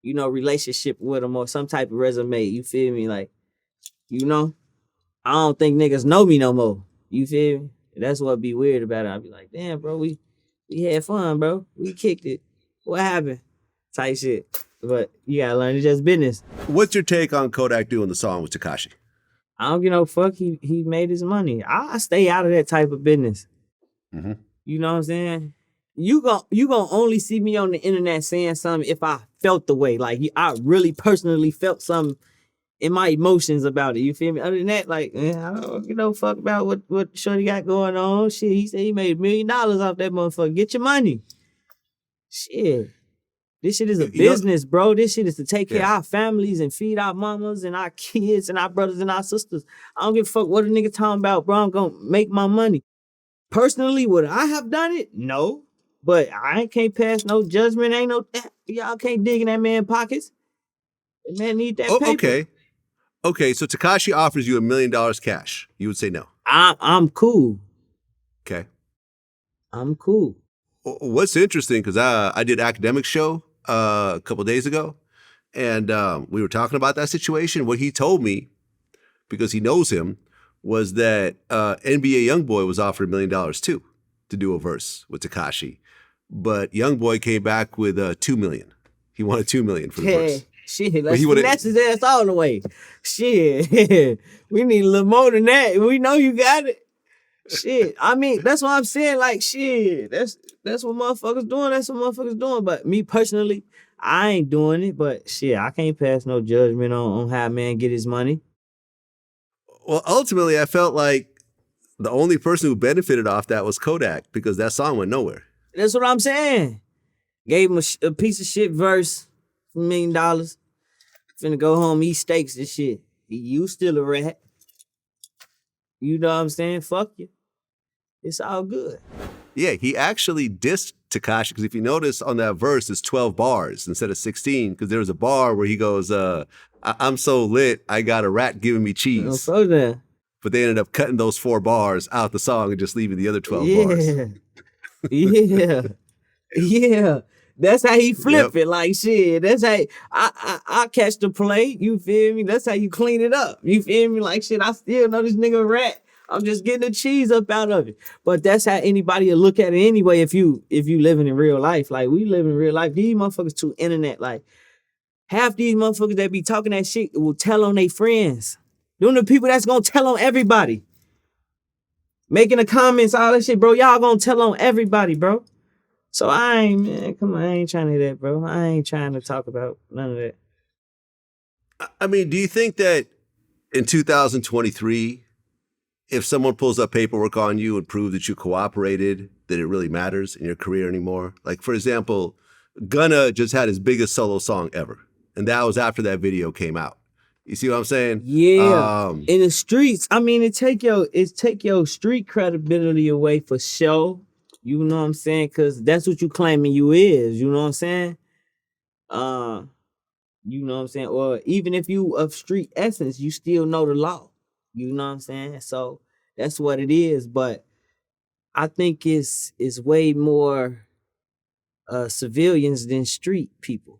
you know, relationship with him or some type of resume. You feel me? Like, you know, I don't think niggas know me no more. You feel me? That's what be weird about it. I be like, damn, bro, we had fun, bro. We kicked it. What happened? Type shit. But you gotta learn it's just business. What's your take on Kodak doing the song with Tekashi? I don't give no fuck. He made his money. I stay out of that type of business. Mm-hmm. You know what I'm saying? You gon' only see me on the internet saying something if I felt the way. Like, I really personally felt something in my emotions about it. You feel me? Other than that, like, man, I don't give no fuck about what Shorty got going on. Shit, he said he made $1 million off that motherfucker. Get your money. Shit. This shit is a business, bro. This shit is to take care of our families and feed our mamas and our kids and our brothers and our sisters. I don't give a fuck what a nigga talking about, bro. I'm gonna make my money. Personally, would I have done it? No. But I can't pass no judgment. Ain't no, y'all can't dig in that man's pockets. That man need that paper. Okay, so Tekashi offers you $1 million cash. You would say no. I'm cool. Okay. I'm cool. What's interesting, because I did academic show a couple days ago, and we were talking about that situation. What he told me, because he knows him, was that NBA YoungBoy was offered $1 million too to do a verse with Tekashi, but YoungBoy came back with $2 million. He wanted $2 million for the verse. Shit, let's finesse his ass all the way. Shit, we need a little more than that. We know you got it. Shit, I mean, that's what I'm saying. Like, shit, that's what motherfuckers doing. That's what motherfuckers doing. But me personally, I ain't doing it. But shit, I can't pass no judgment on how a man get his money. Well, ultimately, I felt like the only person who benefited off that was Kodak, because that song went nowhere. That's what I'm saying. Gave him a piece of shit verse for $1 million. Finna go home, eat steaks and shit. You still a rat. You know what I'm saying? Fuck you. It's all good. Yeah, he actually dissed Tekashi, because if you notice on that verse, it's 12 bars instead of 16, because there was a bar where he goes, I'm so lit, I got a rat giving me cheese. But they ended up cutting those 4 bars out the song and just leaving the other 12 bars. Yeah. That's how he flip it. Like, shit, that's how I catch the play. You feel me? That's how you clean it up. You feel me? Like, shit, I still know this nigga a rat. I'm just getting the cheese up out of it. But that's how anybody will look at it anyway if you living in real life. Like, we live in real life. These motherfuckers too internet. Like, half these motherfuckers that be talking that shit will tell on their friends. Them the people that's gonna tell on everybody. Making the comments, all that shit, bro. Y'all gonna tell on everybody, bro. So I ain't trying to hear that, bro. I ain't trying to talk about none of that. I mean, do you think that in 2023, if someone pulls up paperwork on you and proves that you cooperated, that it really matters in your career anymore? Like, for example, Gunna just had his biggest solo song ever, and that was after that video came out. You see what I'm saying? Yeah. In the streets, I mean, it take your street credibility away for sure. You know what I'm saying? Because that's what you claiming you is. You know what I'm saying? But You know what I'm saying? Or even if you of street essence, you still know the law. You know what I'm saying? So that's what it is. But I think it's way more civilians than street people.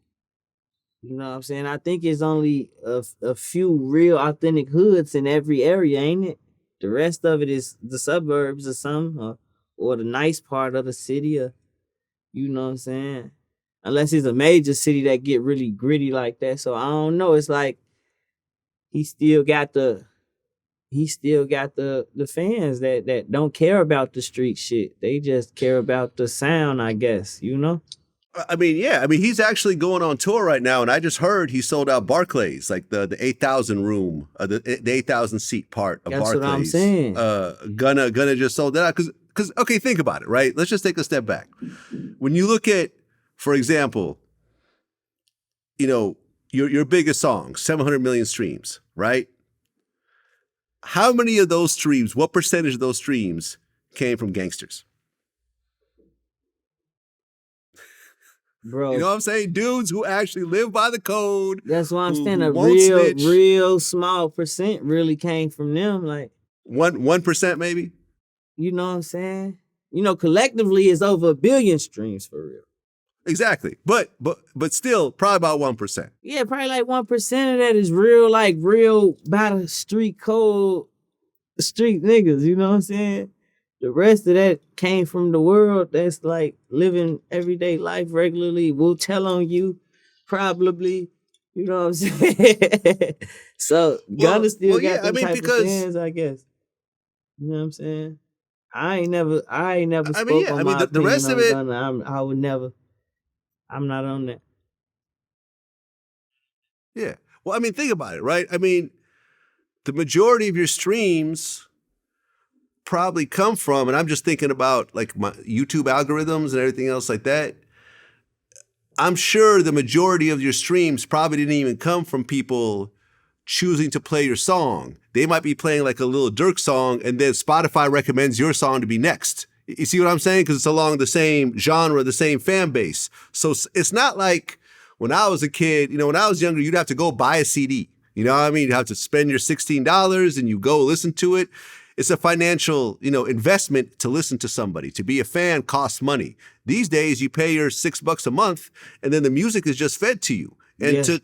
You know what I'm saying? I think it's only a few real authentic hoods in every area, ain't it? The rest of it is the suburbs or something, or the nice part of the city, or you know what I'm saying? Unless it's a major city that get really gritty like that. So I don't know. It's like he still got the the fans that don't care about the street shit. They just care about the sound, I guess, you know? I mean, yeah. I mean, he's actually going on tour right now, and I just heard he sold out Barclays, like the 8,000 room, the 8,000 seat part of That's Barclays. what I'm saying. Gunna just sold that out because okay, think about it, right? Let's just take a step back. When you look at, for example, you know, your biggest song, 700 million streams, right? How many of those streams? What percentage of those streams came from gangsters? Bro, You know what I'm saying? Dudes who actually live by the code. that's why I'm saying who a won't snitch. real small percent really came from them. Like 1% maybe. you know what I'm saying? You know, collectively it's over 1 billion streams for real. Exactly. But still, probably about 1%. Yeah, probably like 1% of that is real, like real by the street code, street niggas, you know what I'm saying? The rest of that came from the world that's like living everyday life regularly, will tell on you, probably. You know what I'm saying? So Gunna still got them type of fans, I guess. You know what I'm saying? I ain't never spoke on my the rest opinion of on it. Gunna. I would never. I'm not on that. Yeah. Well, I mean, think about it, right? I mean, the majority of your streams probably come from, and I'm just thinking about like my YouTube algorithms and everything else like that. I'm sure the majority of your streams probably didn't even come from people choosing to play your song. They might be playing like a Lil Durk song, and then Spotify recommends your song to be next. You see what I'm saying? Because it's along the same genre, the same fan base. So it's not like when I was a kid, you know, when I was younger, you'd have to go buy a CD. You know what I mean? You'd have to spend your $16 and you go listen to it. It's a financial, you know, investment to listen to somebody. To be a fan costs money. These days, you pay your $6 a month, and then the music is just fed to you. And Yeah.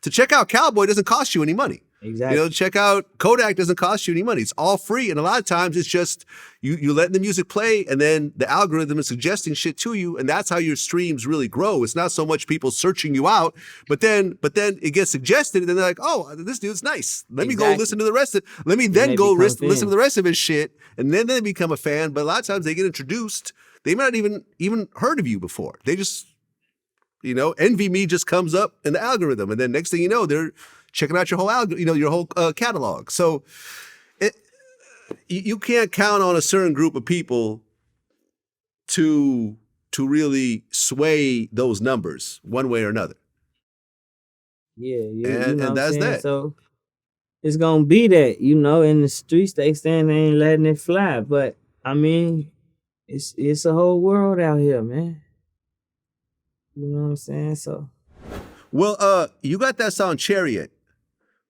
to check out Calboy doesn't cost you any money. Exactly. You know, check out Kodak doesn't cost you any money. It's all free. And a lot of times it's just you letting the music play, and then the algorithm is suggesting shit to you, and that's how your streams really grow. It's not so much people searching you out, but then it gets suggested, and then they're like, oh, this dude's nice. Let me go listen to the rest of it. Let me then go listen to the rest of his shit, and then they become a fan. But a lot of times they get introduced. They might not even heard of you before. They just, you know, Envy Me just comes up in the algorithm, and then next thing you know, they're checking out your whole catalog. So you can't count on a certain group of people to really sway those numbers one way or another. Yeah, And, you know and what I'm that's saying? that. So it's gonna be that, you know, in the streets they saying they ain't letting it fly. But I mean, it's a whole world out here, man. You know what I'm saying? So Well, you got that song Chariot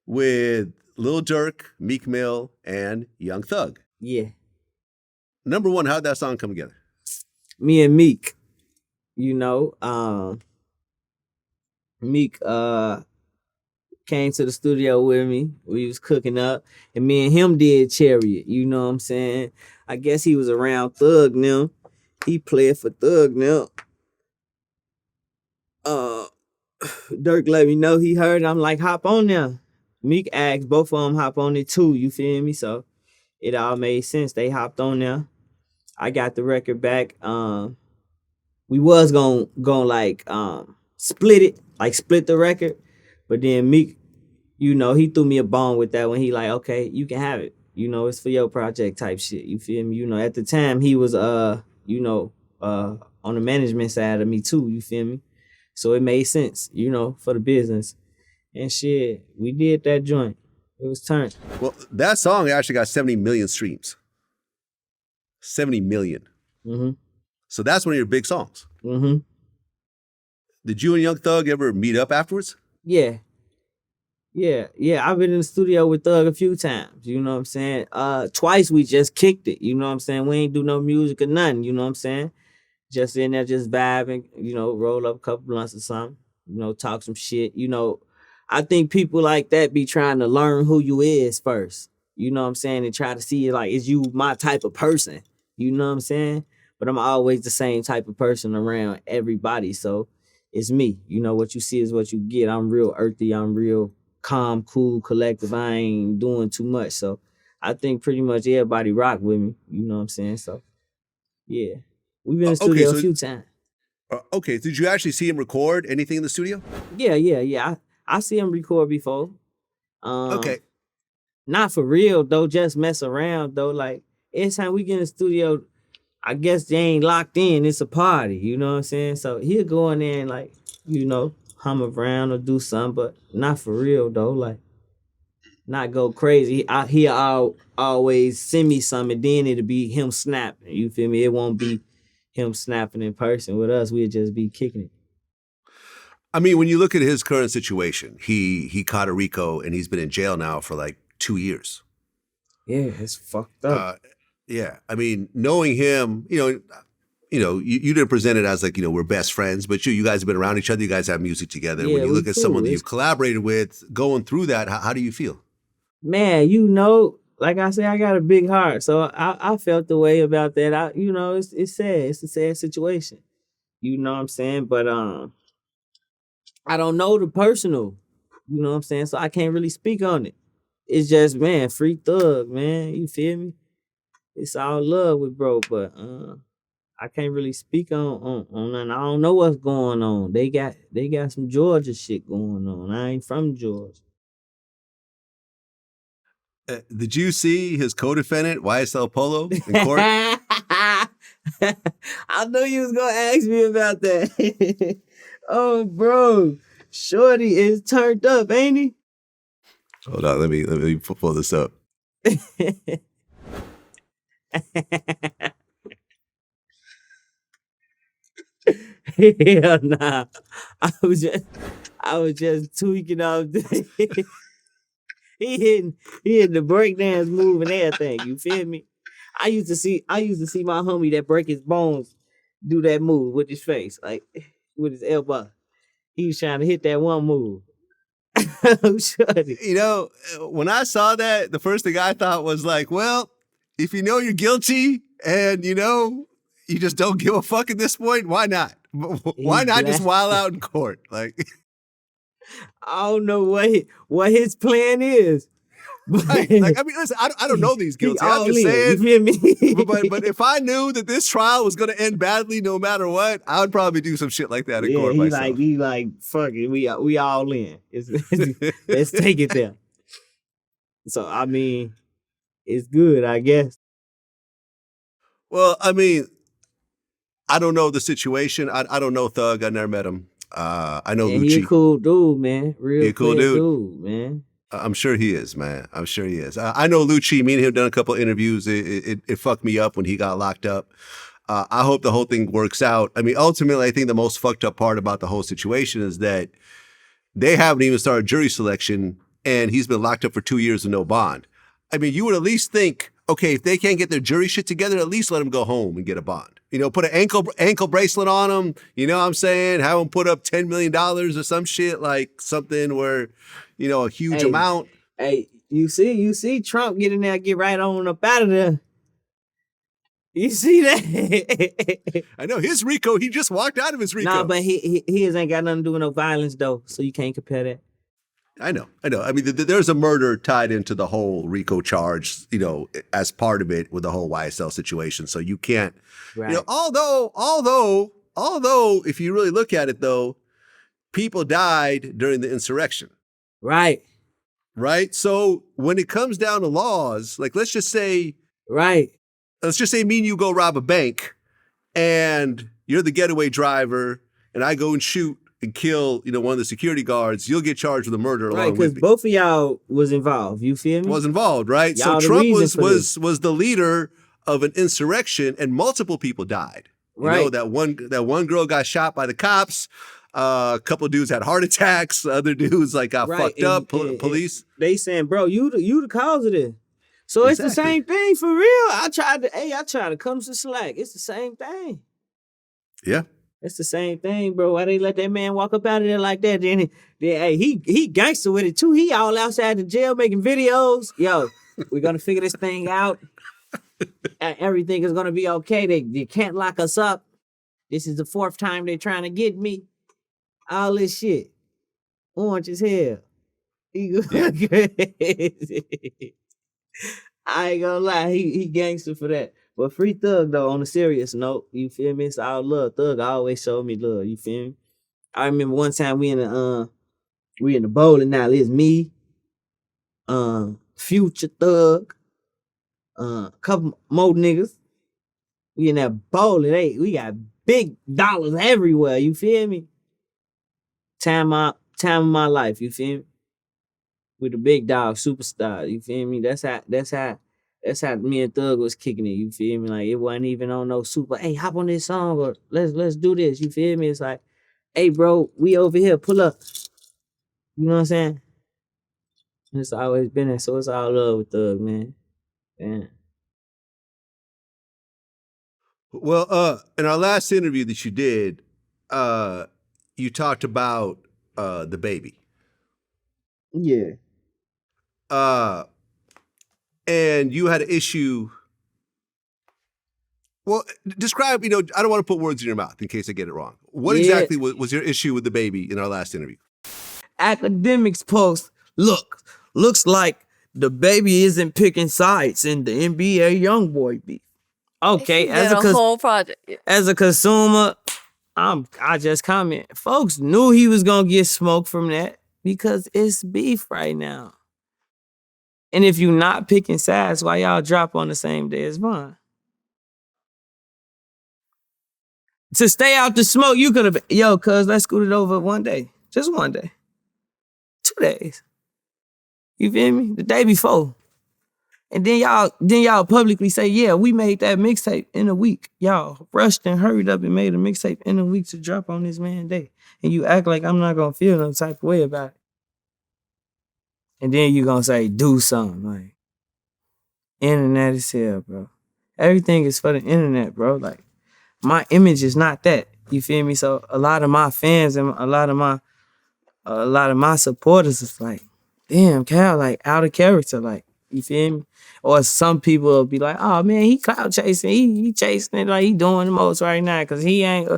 with Lil Durk, Meek Mill, and Young Thug. yeah. Number one, how'd that song come together? Me and Meek, you know, Meek came to the studio with me. We was cooking up, and me and him did Chariot. You know what I'm saying? I guess he was around Thug now. He played for Thug now. Durk let me know he heard it. I'm like, hop on there. Meek asked both of them hop on it too. You feel me? So it all made sense. They hopped on there. I got the record back. We was gonna like split it, like split the record, but then Meek, you know, he threw me a bone with that when he like, okay, you can have it. You know, it's for your project type shit. You feel me? You know, at the time he was you know, on the management side of me too. You feel me? So it made sense, you know, for the business. And shit, we did that joint. It was turned. Well, that song actually got 70 million streams. 70 million. Mm-hmm. So that's one of your big songs. Mm-hmm. Did you and Young Thug ever meet up afterwards? Yeah. Yeah. I've been in the studio with Thug a few times. You know what I'm saying? Twice we just kicked it. You know what I'm saying? We ain't do no music or nothing. You know what I'm saying? Just in there, just vibing. You know, roll up a couple blunts or something. You know, talk some shit. You know, I think people like that be trying to learn who you is first. You know what I'm saying? And try to see like, is you my type of person? You know what I'm saying? But I'm always the same type of person around everybody. So it's me. You know, what you see is what you get. I'm real earthy. I'm real calm, cool, collective. I ain't doing too much. So I think pretty much everybody rock with me. You know what I'm saying? So yeah. We've been in the Okay, studio a few times. okay. Did you actually see him record anything in the studio? Yeah. I see him record before. Okay. Not for real though, just mess around though. Like anytime we get in the studio, I guess they ain't locked in. It's a party, you know what I'm saying? So he'll go in there and like, you know, hum around or do something, but not for real though. Like, not go crazy. He'll always send me something, and then it'll be him snapping. You feel me? It won't be him snapping in person. With us, we'll just be kicking it. I mean, when you look at his current situation, he caught a RICO and he's been in jail now for like 2 years. Yeah, it's fucked up. Yeah, I mean, knowing him, you didn't present it as like, we're best friends, but you guys have been around each other. You guys have music together. Yeah, When you we look at cool. someone that you've collaborated with, going through that, how do you feel? Man, you know, like I say, I got a big heart, so I felt the way about that. It's sad. It's a sad situation. You know what I'm saying? But I don't know the personal. You know what I'm saying? So I can't really speak on it. It's just, man, free Thug, man. You feel me? It's all love with bro, but I can't really speak on nothing. I don't know what's going on. They got some Georgia shit going on. I ain't from Georgia. Did you see his co-defendant, YSL Polo, in court? I knew you was gonna ask me about that. Oh, bro, Shorty is turned up, ain't he? Hold on, let me pull this up. Hell nah. I was just tweaking all day. he hitting the breakdance move and everything. You feel me? I used to see my homie that break his bones do that move with his face, like with his elbow. He was trying to hit that one move. Shorty. When I saw that, the first thing I thought was like, well, if you know you're guilty and you just don't give a fuck at this point, why not? Why not just wild out in court? Like, I don't know what his plan is. Right. Like, I mean, listen, I don't know these guilty. I'm just saying. You feel me? but if I knew that this trial was going to end badly, no matter what, I would probably do some shit like that in court myself. He like, fuck it, we all in. Let's take it there. So I mean, it's good, I guess. Well, I mean, I don't know the situation. I don't know Thug. I never met him. I know Lucci. He a cool dude, man. Real he a cool dude, man. I'm sure he is, man. I'm sure he is. I know Lucci. Me and him done a couple interviews. It fucked me up when he got locked up. I hope the whole thing works out. I mean, ultimately, I think the most fucked up part about the whole situation is that they haven't even started jury selection, and he's been locked up for 2 years with no bond. I mean, you would at least think, okay, if they can't get their jury shit together, at least let him go home and get a bond. Put an ankle bracelet on him. You know what I'm saying? Have him put up $10 million or some shit, like something where, a huge amount. Hey, you see Trump get in there, get right on up out of there. You see that? I know his RICO, he just walked out of his RICO. Nah, but he ain't got nothing to do with no violence though, so you can't compare that. I know. I mean, there's a murder tied into the whole RICO charge, as part of it with the whole YSL situation. So you can't, right. Although, if you really look at it though, people died during the insurrection. Right. Right. So when it comes down to laws, like let's just say me and you go rob a bank and you're the getaway driver and I go and shoot and kill, one of the security guards, you'll get charged with a murder along with me. Right, because both of y'all was involved. You feel me? Was involved, right? Y'all so Trump was the leader of an insurrection, and multiple people died. Right. That one girl got shot by the cops. A couple dudes had heart attacks. Other dudes like got Right. fucked up. And Police. they saying, bro, you the cause of this. So it's the Exactly. same thing for real. I tried to come to slack. It's the same thing. Yeah. It's the same thing, bro. Why they let that man walk up out of there like that? Then hey, he gangster with it too. He all outside the jail making videos. Yo, we're gonna figure this thing out. Everything is gonna be okay. They can't lock us up. This is the 4th time they're trying to get me. All this shit. Orange as hell. He go crazy. I ain't gonna lie, he gangster for that. But free Thug though, on a serious note, you feel me? It's all love. Thug always showed me love, you feel me? I remember one time we in the bowling alley. It's me, Future Thug, couple more niggas. We in that bowling. We got big dollars everywhere, you feel me? Time of my life, you feel me? With the big dog superstar, you feel me? That's how me and Thug was kicking it, you feel me? Like it wasn't even on no super, hey, hop on this song or let's do this, you feel me? It's like, hey bro, we over here, pull up. You know what I'm saying? It's always been there, so it's all love with Thug, man. Yeah. Well, in our last interview that you did, you talked about DaBaby. Yeah. And you had an issue. Well, describe, I don't want to put words in your mouth in case I get it wrong. What exactly was your issue with DaBaby in our last interview? Academics post, looks like DaBaby isn't picking sides in the NBA YoungBoy beef. Okay, as a whole project. As a consumer, I just comment. Folks knew he was gonna get smoke from that because it's beef right now. And if you're not picking sides, why y'all drop on the same day as Vaughn? To stay out the smoke, you could have, cuz let's scoot it over one day. Just one day. 2 days. You feel me? The day before. And then y'all publicly say, yeah, we made that mixtape in a week. Y'all rushed and hurried up and made a mixtape in a week to drop on this man day. And you act like I'm not gonna feel no type of way about it. And then you gonna say, do something. Like, internet is hell, bro. Everything is for the internet, bro. Like, my image is not that. You feel me? So a lot of my fans and a lot of my supporters is like, damn, Cal, like out of character, like, you feel me? Or some people will be like, oh man, he cloud chasing, he chasing it like he doing the most right now because he ain't.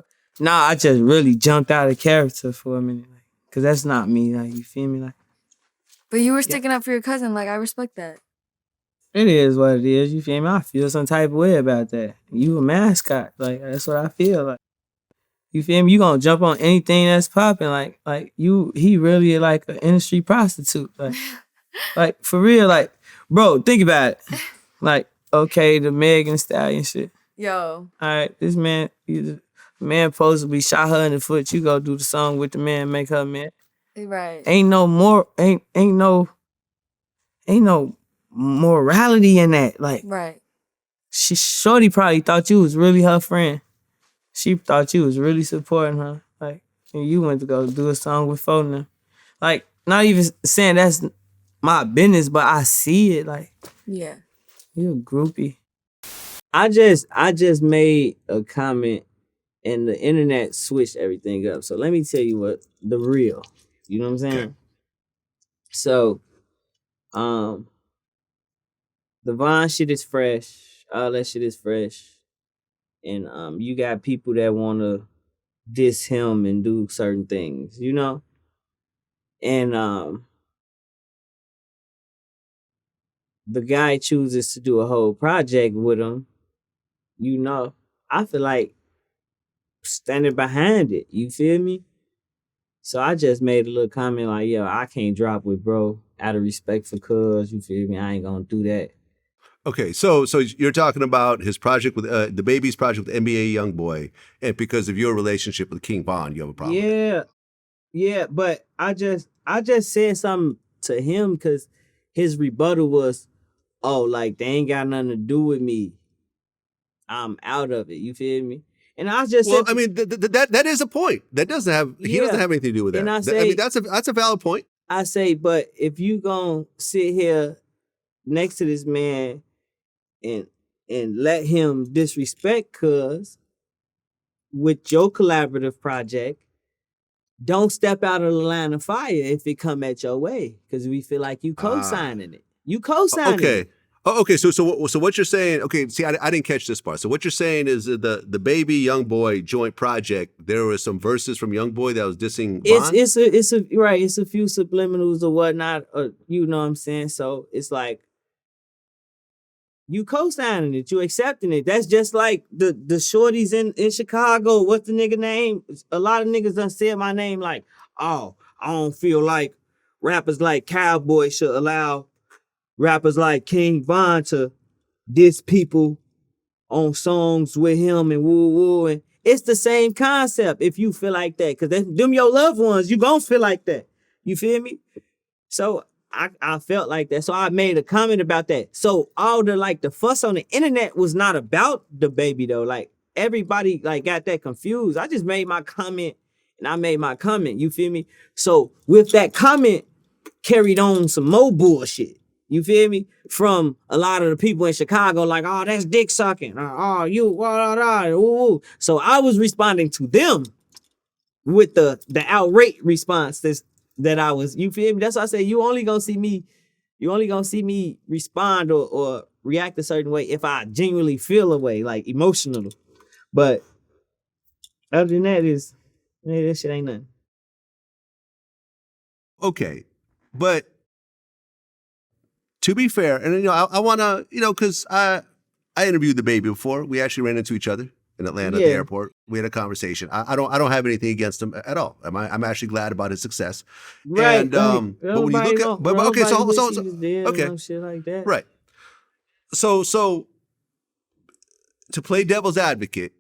Nah, I just really jumped out of character for a minute, like, cause that's not me, like, you feel me, like. But you were sticking up for your cousin, like I respect that. It is what it is, you feel me? I feel some type of way about that. You a mascot, like that's what I feel like. You feel me? You gonna jump on anything that's popping, like he really like an industry prostitute, like for real, like, bro, think about it. Like, okay, the Meg and Stallion shit. Yo. All right, this man, the man supposed to be shot her in the foot. You go do the song with the man, make her mad. Right. Ain't no morality in that. Like, right. Shorty probably thought you was really her friend. She thought you was really supporting her. Like, and you went to go do a song with Foden. Like, not even saying that's my business, but I see it. Like, yeah, you a groupie. I just made a comment and the internet switched everything up. So let me tell you what the real. You know what I'm saying? Okay. So, the Vaughn shit is fresh. All that shit is fresh. And you got people that want to diss him and do certain things, you know? And the guy chooses to do a whole project with him, you know, I feel like standing behind it, you feel me? So I just made a little comment like, yo, I can't drop with bro out of respect for cuz, you feel me? I ain't gonna do that. Okay, so you're talking about his project with DaBaby's project with NBA YoungBoy, and because of your relationship with King Von, you have a problem. Yeah, but I just said something to him because his rebuttal was, oh, like they ain't got nothing to do with me. I'm out of it. You feel me? And I just Well, said, I mean, that is a point. That doesn't have he doesn't Yeah. have anything to do with that. And I I mean, say- that's a valid point. I say, but if you gonna sit here next to this man and let him disrespect cuz with your collaborative project, don't step out of the line of fire if it come at your way. Cause we feel like you co-signing it. You co-signing Okay. it. Oh, okay. So what you're saying? Okay. See, I didn't catch this part. So what you're saying is that the Baby Young Boy joint project. There were some verses from Young Boy that was dissing Von? It's a few subliminals or whatnot, or you know what I'm saying? So it's like you co-signing it, you accepting it. That's just like the shorties in Chicago. What's the nigga name? A lot of niggas done said my name like, oh, I don't feel like rappers like Calboy should allow rappers like King Von to diss people on songs with him and woo woo. And it's the same concept if you feel like that. Cause them your loved ones, you gon' feel like that. You feel me? So I felt like that. So I made a comment about that. So all the fuss on the internet was not about DaBaby though. Like everybody like got that confused. I just made my comment and I made my comment. You feel me? So with that comment carried on some more bullshit. You feel me? From a lot of the people in Chicago, like, oh, that's dick sucking. Oh, you, ooh. So I was responding to them with the outrage response that I was, you feel me? That's why I say you only gonna see me respond or react a certain way if I genuinely feel a way, like emotional. But other than that that shit ain't nothing. Okay, but to be fair, and I want to, because I interviewed DaBaby before. We actually ran into each other in Atlanta at the Yeah. airport. We had a conversation. I don't have anything against him at all. I'm actually glad about his success. Right. And but when you look at, but okay, so okay, shit like that. right. So to play devil's advocate,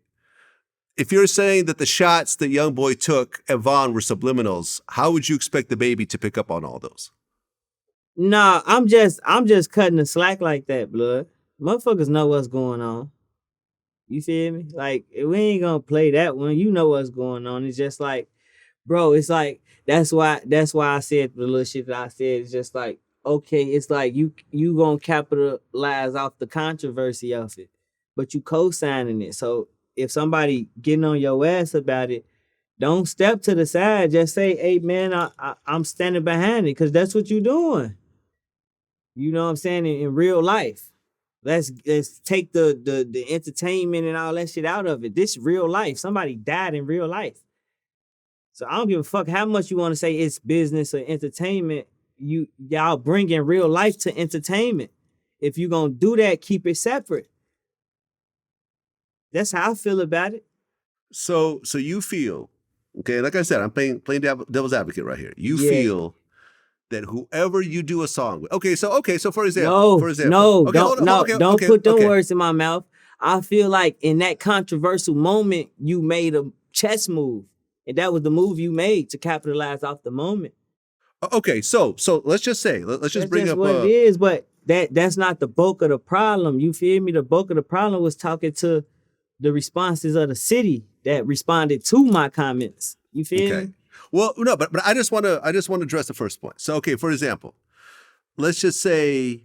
if you're saying that the shots that Young Boy took at Von were subliminals, how would you expect DaBaby to pick up on all those? Nah, I'm just cutting the slack like that, blood. Motherfuckers know what's going on. You feel me? Like, we ain't gonna play that one. You know what's going on. It's just like, bro, it's like, that's why I said the little shit that I said. It's just like, okay, it's like you gonna capitalize off the controversy of it, but you co-signing it. So if somebody getting on your ass about it, don't step to the side. Just say, hey man, I'm standing behind it, because that's what you're doing. You know what I'm saying? In real life. Let's take the entertainment and all that shit out of it. This real life. Somebody died in real life. So I don't give a fuck how much you want to say it's business or entertainment. Y'all bringing real life to entertainment. If you gonna do that, keep it separate. That's how I feel about it. So you feel, okay, like I said, I'm playing devil's advocate right here. You Yeah. feel that whoever you do a song with, okay, so for example, No, okay, hold on, don't put them okay. words in my mouth. I feel like in that controversial moment, you made a chess move, and that was the move you made to capitalize off the moment. Okay, so let's just say, let's just That's bring just up what it is, but that's not the bulk of the problem. You feel me? The bulk of the problem was talking to the responses of the city that responded to my comments. You feel me? Well, no, but I just want to address the first point. So, okay, for example, let's just say,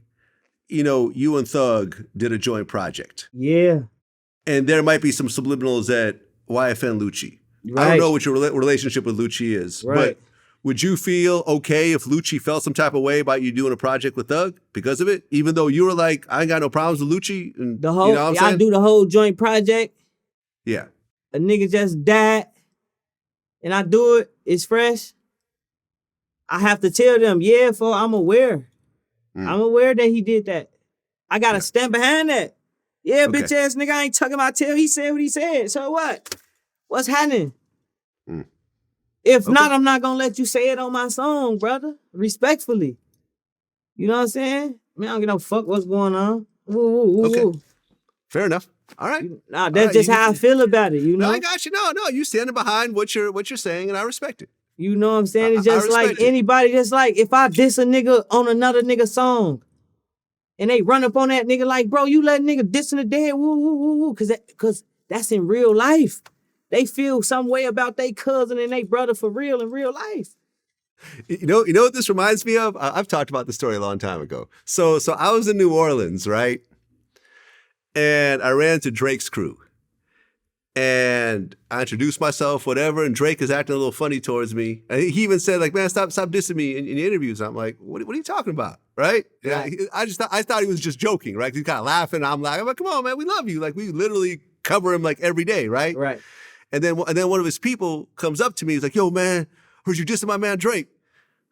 you and Thug did a joint project, Yeah. and there might be some subliminals at YFN Lucci. I don't Right. know what your relationship with Lucci is, Right. but would you feel okay if Lucci felt some type of way about you doing a project with Thug because of it? Even though you were like, I ain't got no problems with Lucci, and The whole you know what I'm I saying? do the whole joint project. Yeah. A nigga just died, and I do it. It's fresh. I have to tell them, yeah, I'm aware. I'm aware that he did that. I gotta stand behind that. Yeah, Okay. bitch ass nigga, I ain't tucking my tail. He said what he said. So what? What's happening? If not, I'm not gonna let you say it on my song, brother. Respectfully. You know what I'm saying? I mean, I don't give no fuck what's going on. Woo. Okay. Fair enough. All right. Nah, that's All right, just you how I get- feel about it, you know? No, I got you. No, you standing behind what you're saying, and I respect it. You know what I'm saying? It's I just like respect it. anybody, just like if I diss a nigga on another nigga song and they run up on that nigga like, bro, you let nigga diss in the dead, woo. Cause that's in real life. They feel some way about their cousin and their brother for real in real life. You know what this reminds me of? I've talked about this story a long time ago. So I was in New Orleans, right? And I ran into Drake's crew. And I introduced myself, whatever, and Drake is acting a little funny towards me. And he even said, like, man, stop dissing me in your interviews. I'm like, what are you talking about, right? Right. Yeah, I thought he was just joking, right? He's kind of laughing. I'm like, come on, man, we love you. Like, we literally cover him like every day, right? Right. And then one of his people comes up to me. He's like, yo, man, heard you dissing my man Drake.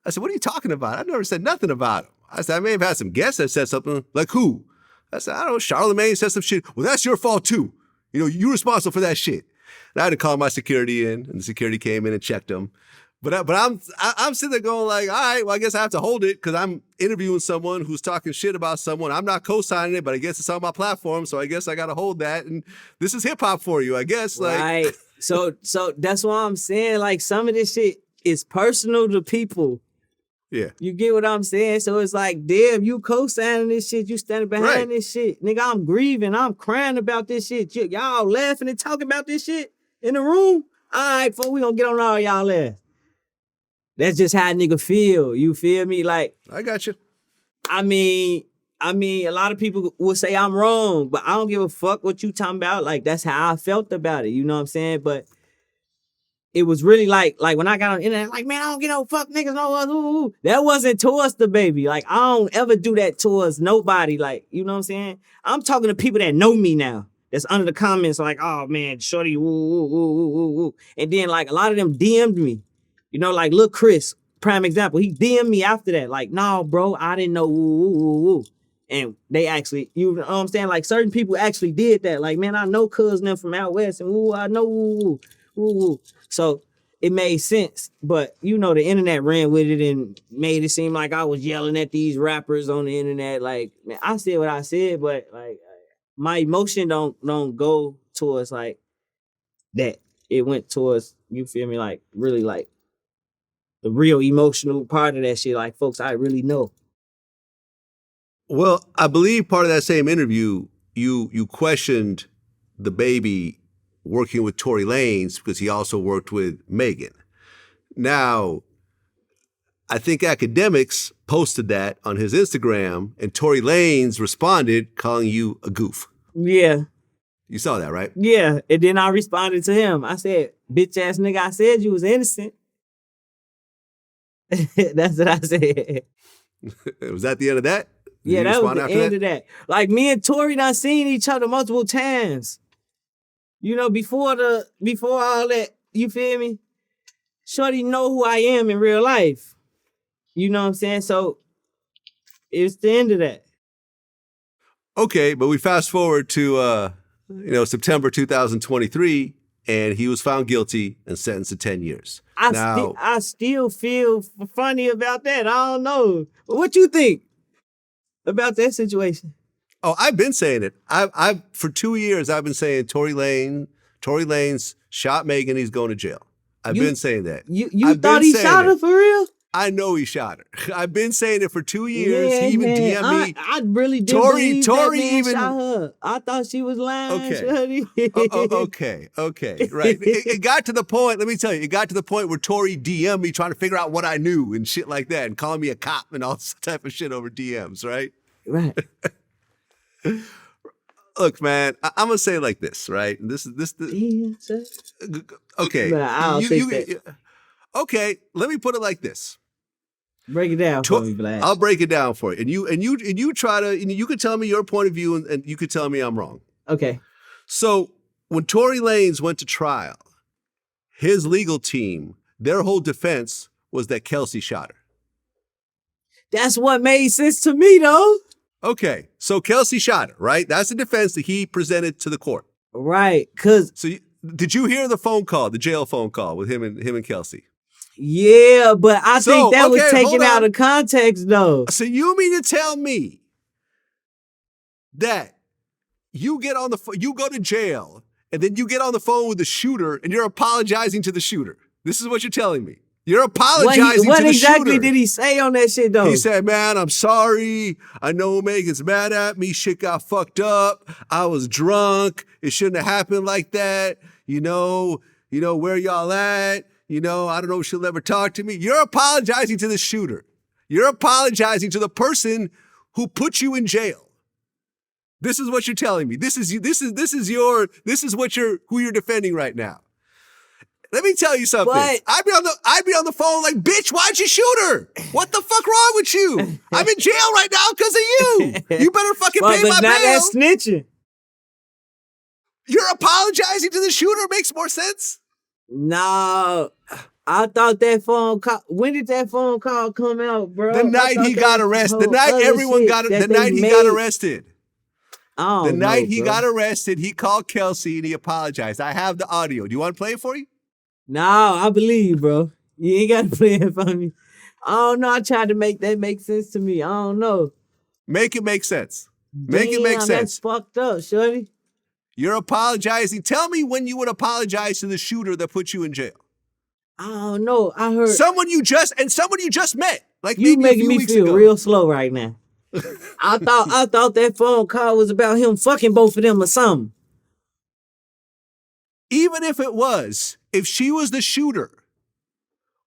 I said, what are you talking about? I've never said nothing about him. I said, I may have had some guests that said something. Like who? I said, I don't know, Charlamagne said some shit. Well, that's your fault too. You know, you're responsible for that shit. And I had to call my security in, and the security came in and checked him. But I'm sitting there going like, all right, well, I guess I have to hold it because I'm interviewing someone who's talking shit about someone. I'm not co-signing it, but I guess it's on my platform, so I guess I got to hold that. And this is hip hop for you, I guess. Like, right. So that's why I'm saying, like, some of this shit is personal to people. Yeah. You get what I'm saying? So it's like, damn, you co-signing this shit, you standing behind this shit. Nigga, I'm grieving, I'm crying about this shit. Y'all laughing and talking about this shit in the room? All right, folks, we gonna get on all y'all ass. That's just how a nigga feel. You feel me? Like, I got you. I mean, a lot of people will say I'm wrong, but I don't give a fuck what you talking about. Like, that's how I felt about it. You know what I'm saying? But it was really like when I got on the internet, like, man, I don't get no fuck niggas, no, that wasn't towards DaBaby. Like, I don't ever do that towards nobody. Like, you know what I'm saying? I'm talking to people that know me now. That's under the comments, like, oh man, shorty, woo. And then like a lot of them DM'd me. You know, like Lil Chris, prime example. He DM'd me after that, like, no, bro, I didn't know, woo. And they actually, you know what I'm saying? Like, certain people actually did that. Like, man, I know cuz them from out west, and I know woo. So it made sense. But, you know, the internet ran with it and made it seem like I was yelling at these rappers on the internet. Like, man, I said what I said, but like, my emotion don't go towards like that. It went towards, you feel me, like really like the real emotional part of that shit. Like, folks I really know. Well, I believe part of that same interview, you questioned DaBaby working with Tory Lanez because he also worked with Megan. Now, I think Academics posted that on his Instagram, and Tory Lanez responded calling you a goof. Yeah. You saw that, right? Yeah. And then I responded to him. I said, bitch ass nigga, I said you was innocent. That's what I said. Was that the end of that? Did Yeah, you that was respond the after end of that. Like, me and Tory done seen each other multiple times. You know, before all that, you feel me? Shorty know who I am in real life. You know what I'm saying? So it's the end of that. Okay, but we fast forward to September 2023, and he was found guilty and sentenced to 10 years. I still feel funny about that. I don't know. What you think about that situation? Oh, I've been saying it. I've for 2 years I've been saying Tory Lanez shot Megan, he's going to jail. I've been saying that. You thought he shot her for real? I know he shot her. I've been saying it for 2 years. Yeah, he even man, DM'd me. I really didn't believe Tory that man even shot her. I thought she was lying. Okay. Okay. Right. It got to the point, let me tell you, it got to the point where Tory DM'd me trying to figure out what I knew and shit like that and calling me a cop and all this type of shit over DMs, right? Right. Look, man, I'm gonna say it like this, right? Okay. But I'll fix that. Okay, let me put it like this. Break it down for me, Vlad. I'll break it down for you. And you try to, you can tell me your point of view and you can tell me I'm wrong. Okay. So when Tory Lanez went to trial, his legal team, their whole defense was that Kelsey shot her. That's what made sense to me, though. Okay, so Kelsey shot her, right? That's the defense that he presented to the court. Right, cause did you hear the phone call, the jail phone call with him and Kelsey? Yeah, but I think that was taken out of context, though. So you mean to tell me that you go to jail and then you get on the phone with the shooter and you're apologizing to the shooter? This is what you're telling me. You're apologizing to the shooter. What exactly did he say on that shit, though? He said, man, I'm sorry. I know Megan's mad at me. Shit got fucked up. I was drunk. It shouldn't have happened like that. You know, where y'all at? I don't know if she'll ever talk to me. You're apologizing to the shooter. You're apologizing to the person who put you in jail. This is what you're telling me. This is who you're defending right now. Let me tell you something. But- I'd be on the phone like, bitch, why'd you shoot her? What the fuck wrong with you? I'm in jail right now because of you. You better fucking pay my but not bail. that snitching. You're apologizing to the shooter makes more sense. No, I thought that phone call. When did that phone call come out, bro? The night he got arrested. The night everyone got. The night he got arrested. The night he got arrested, he called Kelsey and he apologized. I have the audio. Do you want to play it for you? No, I believe, bro. You ain't got to play it for me. I don't know. I tried to make that make sense to me. I don't know. Make it make sense. Make it make Damn, sense. That's fucked up, shorty. You're apologizing. Tell me when you would apologize to the shooter that put you in jail. I don't know. I heard Someone you just met. Like you maybe a making few me weeks feel ago. real slow right now. I thought that phone call was about him fucking both of them or something. Even if it was, if she was the shooter,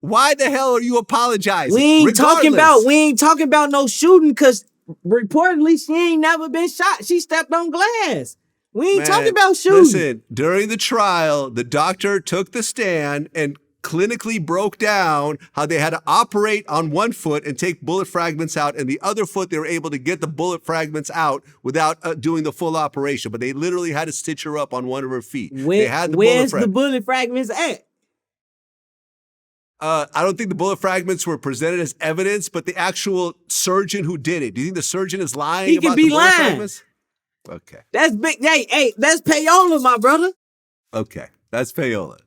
why the hell are you apologizing? We ain't talking Regardless. about no shooting because reportedly she ain't never been shot. She stepped on glass. We ain't talking about shooting. Listen, during the trial, the doctor took the stand and clinically broke down how they had to operate on one foot and take bullet fragments out, and the other foot they were able to get the bullet fragments out without doing the full operation. But they literally had to stitch her up on one of her feet. They had the Where's the bullet fragments at? I don't think the bullet fragments were presented as evidence, but the actual surgeon who did it. Do you think the surgeon is lying? He could about be the bullet lying. fragments? Okay. That's big. Hey, that's payola, my brother. Okay, that's payola.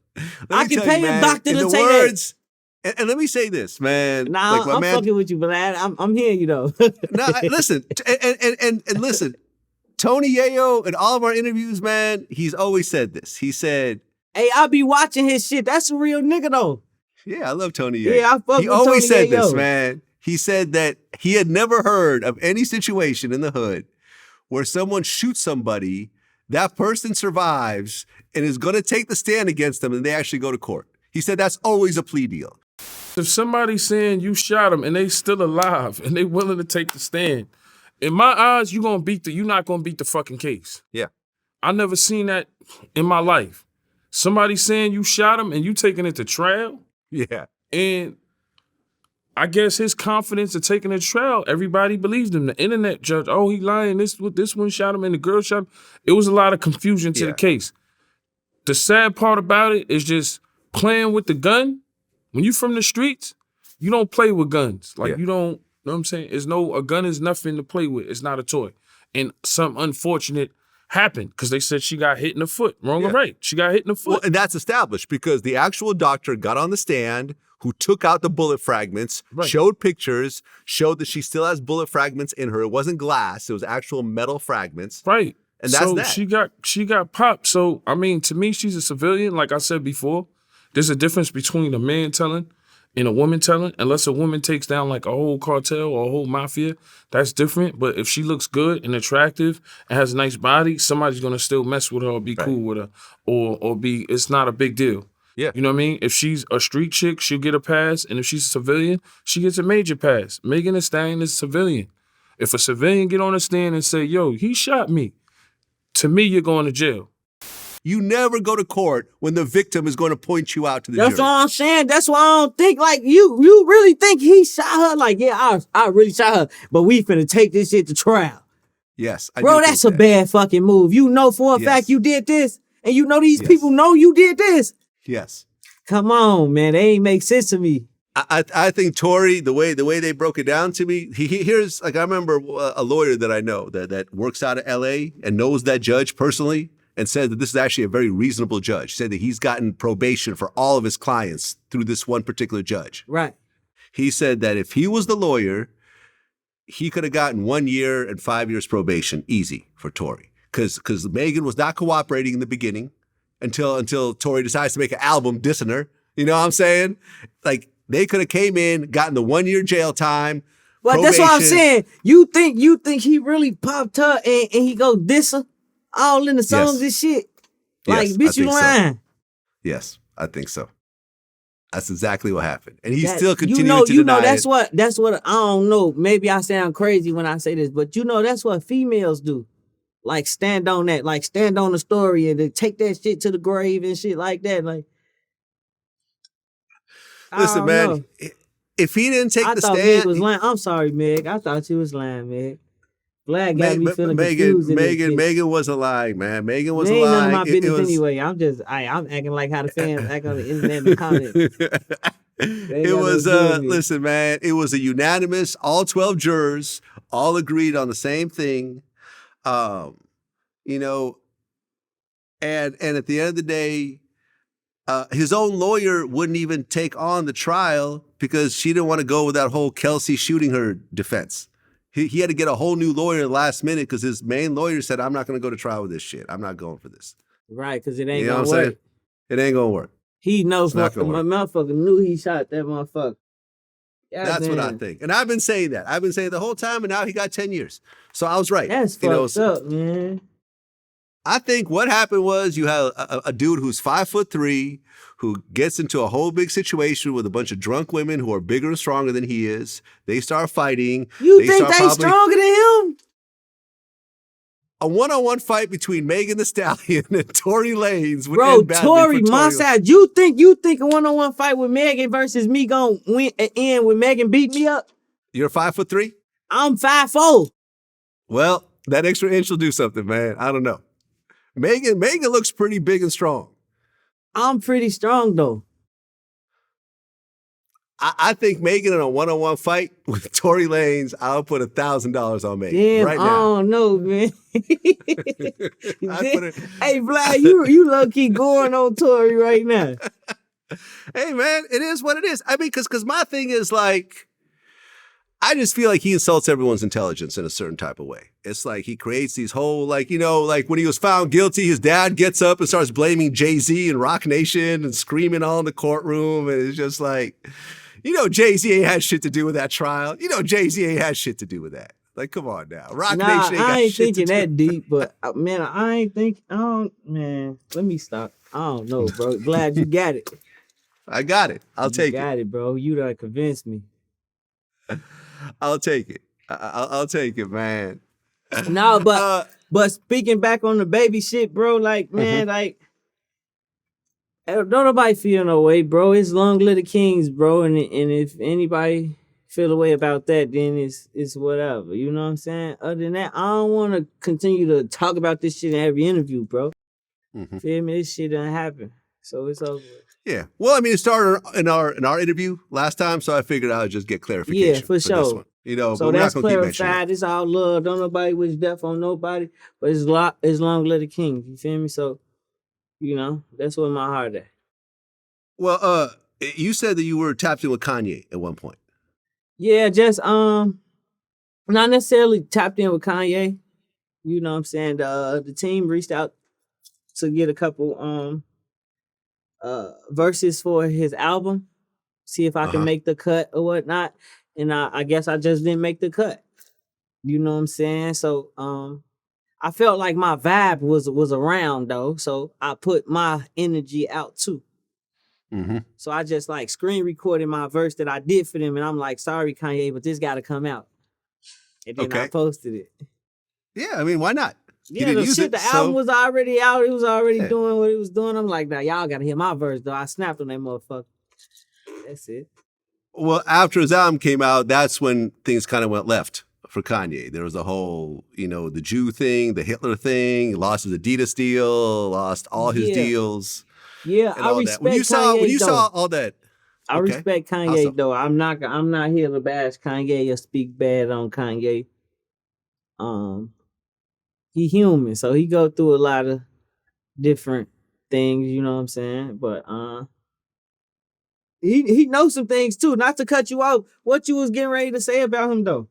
I can pay a doctor to say words, that. And let me say this, man. Nah, like my I'm man, fucking with you, but I'm hearing you though. No, listen, and listen. Tony Yayo in all of our interviews, man, he's always said this. He said, "Hey, I be watching his shit. That's a real nigga though." Yeah, I love Tony Yayo. Yeah, I fuck He with always Tony said this, Yayo. man. He said that he had never heard of any situation in the hood where someone shoots somebody, that person survives and is going to take the stand against them, and they actually go to court. He said that's always a plea deal. If somebody's saying you shot them and they still alive and they willing to take the stand, in my eyes, you're not gonna beat the fucking case. Yeah. I never seen that in my life. Somebody saying you shot him and you taking it to trial, Yeah. and I guess his confidence of taking it to trial, everybody believes him. The internet judge, oh, he lying. This one shot him and the girl shot him. It was a lot of confusion to the case. The sad part about it is just playing with the gun. When you from the streets, you don't play with guns. Like you don't, know what I'm saying? A gun is nothing to play with. It's not a toy. And some unfortunate happened because they said she got hit in the foot. Wrong or right? She got hit in the foot. Well, and that's established because the actual doctor got on the stand who took out the bullet fragments, showed pictures, showed that she still has bullet fragments in her. It wasn't glass. It was actual metal fragments. Right. And that's so that. she got popped. So, I mean, to me, she's a civilian. Like I said before, there's a difference between a man telling and a woman telling. Unless a woman takes down like a whole cartel or a whole mafia, that's different. But if she looks good and attractive and has a nice body, somebody's going to still mess with her or be cool with her or be, it's not a big deal. Yeah. You know what I mean? If she's a street chick, she'll get a pass. And if she's a civilian, she gets a major pass. Megan Thee Stallion is a civilian. If a civilian get on the stand and say, yo, he shot me, to me, you're going to jail. You never go to court when the victim is going to point you out to the jury. That's what I'm saying. That's why I don't think like you really think he shot her. Like, yeah, I really shot her, but we finna take this shit to trial. Yes. Bro, that's a bad fucking move. You know for a fact you did this, and you know these people know you did this. Yes. Come on, man. They ain't make sense to me. I think Tory, the way they broke it down to me, here's like I remember a lawyer that I know that works out of LA and knows that judge personally and said that this is actually a very reasonable judge. He said that he's gotten probation for all of his clients through this one particular judge. Right. He said that if he was the lawyer, he could have gotten 1 year and 5 years probation easy for Tory. Because Megan was not cooperating in the beginning until Tory decides to make an album dissing her. You know what I'm saying? Like they could have came in, gotten the 1 year jail time. But that's what I'm saying. You think he really popped her and he go diss her? all in the songs Yes. and shit. Like, Yes, I bitch, you think so. lying. Yes, I think so. That's exactly what happened. And he That- still continued to you know, deny that's it. that's what, I don't know. Maybe I sound crazy when I say this, but you know, that's what females do. Like, stand on that, like, stand on the story and then take that shit to the grave and shit like that. Like, I Listen, don't man, know. if he didn't take I the thought stand, Meg was lying. I'm sorry, Meg. I thought you was lying, Meg. Vlad got me feeling Megan, confused in this bitch. Megan wasn't lying, man. Megan It wasn't ain't none lying. of my It business was- anyway. I'm acting like how the fans act on the internet in the comments. It got was no good with me. listen, man, it was a unanimous, all 12 jurors all agreed on the same thing. You know, and at the end of the day, his own lawyer wouldn't even take on the trial because she didn't want to go with that whole Kelsey shooting her defense. He had to get a whole new lawyer last minute because his main lawyer said, I'm not going to go to trial with this shit. I'm not going for this. Right, because it ain't You know gonna what I'm work. saying? It ain't going to work. He knows not my gonna motherfucker knew he shot that motherfucker. That's what I Goddamn. think. And I've been saying that. I've been saying the whole time, and now he got 10 years. So I was right. That's You know, fucked up, man. I think what happened was you have a dude who's 5'3", who gets into a whole big situation with a bunch of drunk women who are bigger and stronger than he is. They start fighting. You think start they probably- stronger than him? A one-on-one fight between Megan Thee Stallion and Tory Lanez would Bro, end badly Tory, for my Tory. side. You think a one-on-one fight with Megan versus me gonna end with Megan beat me up? You're 5'3"? I'm 5'4". Well, that extra inch will do something, man. I don't know. Megan looks pretty big and strong. I'm pretty strong though. I think Megan in a one-on-one fight with Tory Lanez, I'll put $1,000 on Megan Damn, right I now. don't know, man. I put it- Hey, Vlad, you low key going on Tory right now. Hey, man, it is what it is. I mean, because my thing is like, I just feel like he insults everyone's intelligence in a certain type of way. It's like he creates these whole, like, you know, like when he was found guilty, his dad gets up and starts blaming Jay-Z and Rock Nation and screaming all in the courtroom. And it's just like, you know, Jay-Z ain't had shit to do with that trial. You know, Jay-Z ain't had shit to do with that. Like, come on now. Rock Nah, Nation ain't got I ain't shit thinking to do. that deep, but man, man, let me stop. I don't know, bro. Glad you got it. I got it. I'll take You it. got it, bro. You done convinced me. I'll take it. I'll take it, man. No, but speaking back on the baby shit, bro, like, Mm-hmm. man, like, don't nobody feel no way, bro. It's long live the kings, bro. And if anybody feel a way about that, then it's whatever. You know what I'm saying? Other than that, I don't want to continue to talk about this shit in every interview, bro. Mhm. Feel me? This shit done happen. So it's over. Yeah. Well, I mean, it started in our interview last time, so I figured I would just get clarification. Yeah, for this sure. one. You know, So but we're that's not going to keep mentioning it. clarified. It's all love. Don't nobody wish death on nobody. But it's long live the king. You feel me? So, you know, that's where my heart at. Well, you said that you were tapped in with Kanye at one point. Yeah, just not necessarily tapped in with Kanye. You know what I'm saying? The team reached out to get a couple verses for his album, see if I can make the cut or whatnot. And I guess I just didn't make the cut. You know what I'm saying? So I felt like my vibe was around though. So I put my energy out too. Mm-hmm. So I just like screen recorded my verse that I did for them, and I'm like, sorry, Kanye, but this gotta come out. And then I Okay. posted it. Yeah, I mean, why not? You Yeah, didn't the use shit, it, the so- album was already out. It was already Yeah. doing what it was doing. I'm like, nah, y'all gotta hear my verse though. I snapped on that motherfucker. That's it. Well, after his album came out, that's when things kind of went left for Kanye. There was a whole, you know, the Jew thing, the Hitler thing, he lost his Adidas deal, lost all his Yeah. deals. Yeah, And I all respect that. When you Kanye though. saw all that, I okay. respect Kanye How so? though. I'm not here to bash Kanye or speak bad on Kanye. He human, so he go through a lot of different things, you know what I'm saying? But he knows some things too. Not to cut you off, what you was getting ready to say about him though.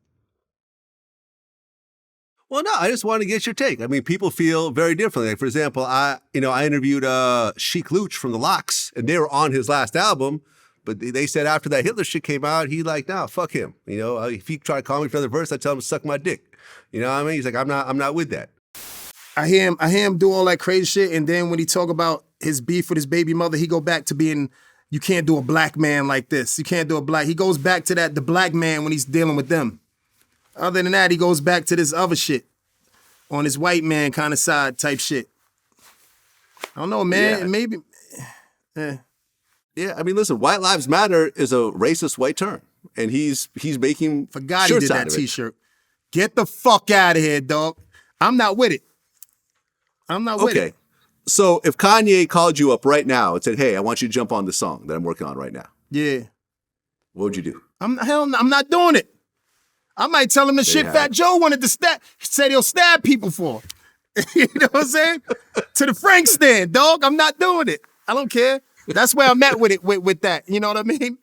Well, no, I just want to get your take. I mean, people feel very differently. Like, for example, I interviewed Sheik Luch from the Locks, and they were on his last album, but they said after that Hitler shit came out, he like, nah, fuck him. You know, if he try to call me for another verse, I tell him to suck my dick. You know what I mean? He's like, I'm not with that. I hear him do all that crazy shit, and then when he talk about his beef with his baby mother, he go back to being, you can't do a black man like this. You can't do a black. He goes back to the black man when he's dealing with them. Other than that, he goes back to this other shit on his white man kind of side type shit. I don't know, man. Yeah. Maybe. Yeah, I mean, listen, White Lives Matter is a racist white term, and he's making Forgot he shirts did out that of it. T-shirt. Get the fuck out of here, dog. I'm not with it. I'm not with Okay, it. so if Kanye called you up right now and said, "Hey, I want you to jump on the song that I'm working on right now," Yeah. what would you do? I'm not doing it. I might tell him the shit you have Fat Joe wanted to stab. Said he'll stab people for. You know what I'm saying? To the Frank stand, dog. I'm not doing it. I don't care. That's where I'm at with it, with that. You know what I mean?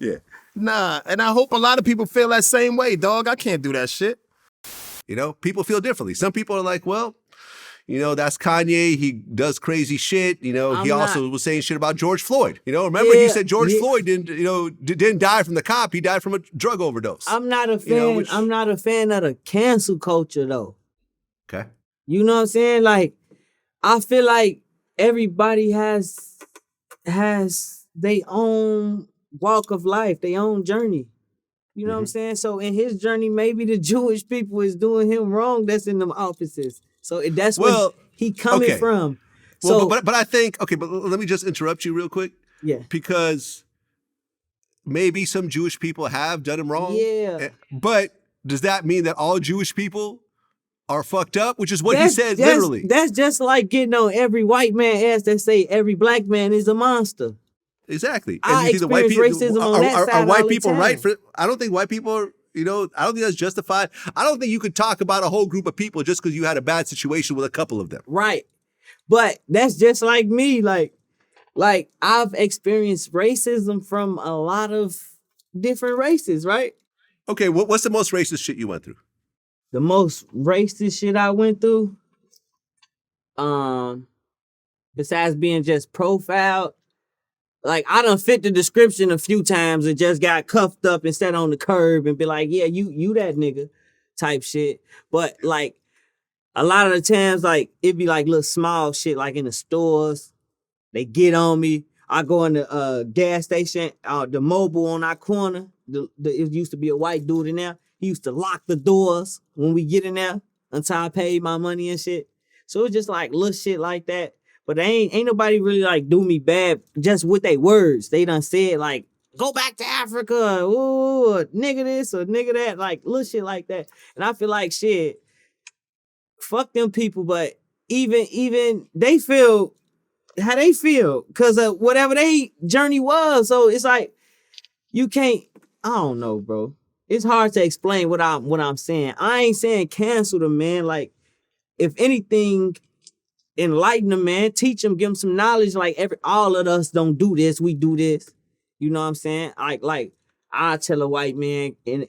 Yeah. Nah, and I hope a lot of people feel that same way, dog. I can't do that shit. You know, people feel differently. Some people are like, well, you know, that's Kanye. He does crazy shit. You know, he also was saying shit about George Floyd. You know, remember he said George Floyd didn't die from the cop. He died from a drug overdose. I'm not a fan. You know, I'm not a fan of the cancel culture though. Okay. You know what I'm saying? Like, I feel like everybody has their own walk of life, their own journey. You know what I'm saying? So in his journey, maybe the Jewish people is doing him wrong. That's in them offices. So that's where he coming from. Well, but I think, okay, but let me just interrupt you real quick. Yeah. Because maybe some Jewish people have done him wrong. Yeah. But does that mean that all Jewish people are fucked up? Which is what he said, literally. That's just like getting on every white man ass that say every black man is a monster. Exactly. I experience racism on that side are white all the people time. right for? I don't think white people are. You know, I don't think that's justified. I don't think you could talk about a whole group of people just because you had a bad situation with a couple of them. Right. But that's just like me. Like I've experienced racism from a lot of different races, right? Okay, what's the most racist shit you went through? The most racist shit I went through, besides being just profiled, like I done fit the description a few times and just got cuffed up and sat on the curb and be like, yeah, you that nigga type shit. But like a lot of the times, like it'd be like little small shit, like in the stores. They get on me. I go in the gas station, the mobile on our corner. It used to be a white dude in there. He used to lock the doors when we get in there until I paid my money and shit. So it's just like little shit like that. But ain't nobody really like do me bad just with their words. They done said like, go back to Africa, ooh, or nigga this or nigga that, like little shit like that. And I feel like shit, fuck them people, but even they feel how they feel because of whatever they journey was. So it's like you can't, I don't know, bro. It's hard to explain what I'm saying. I ain't saying cancel them, man. Like, if anything, enlighten them, man. Teach them, give them some knowledge. Like all of us don't do this. We do this. You know what I'm saying? Like I tell a white man in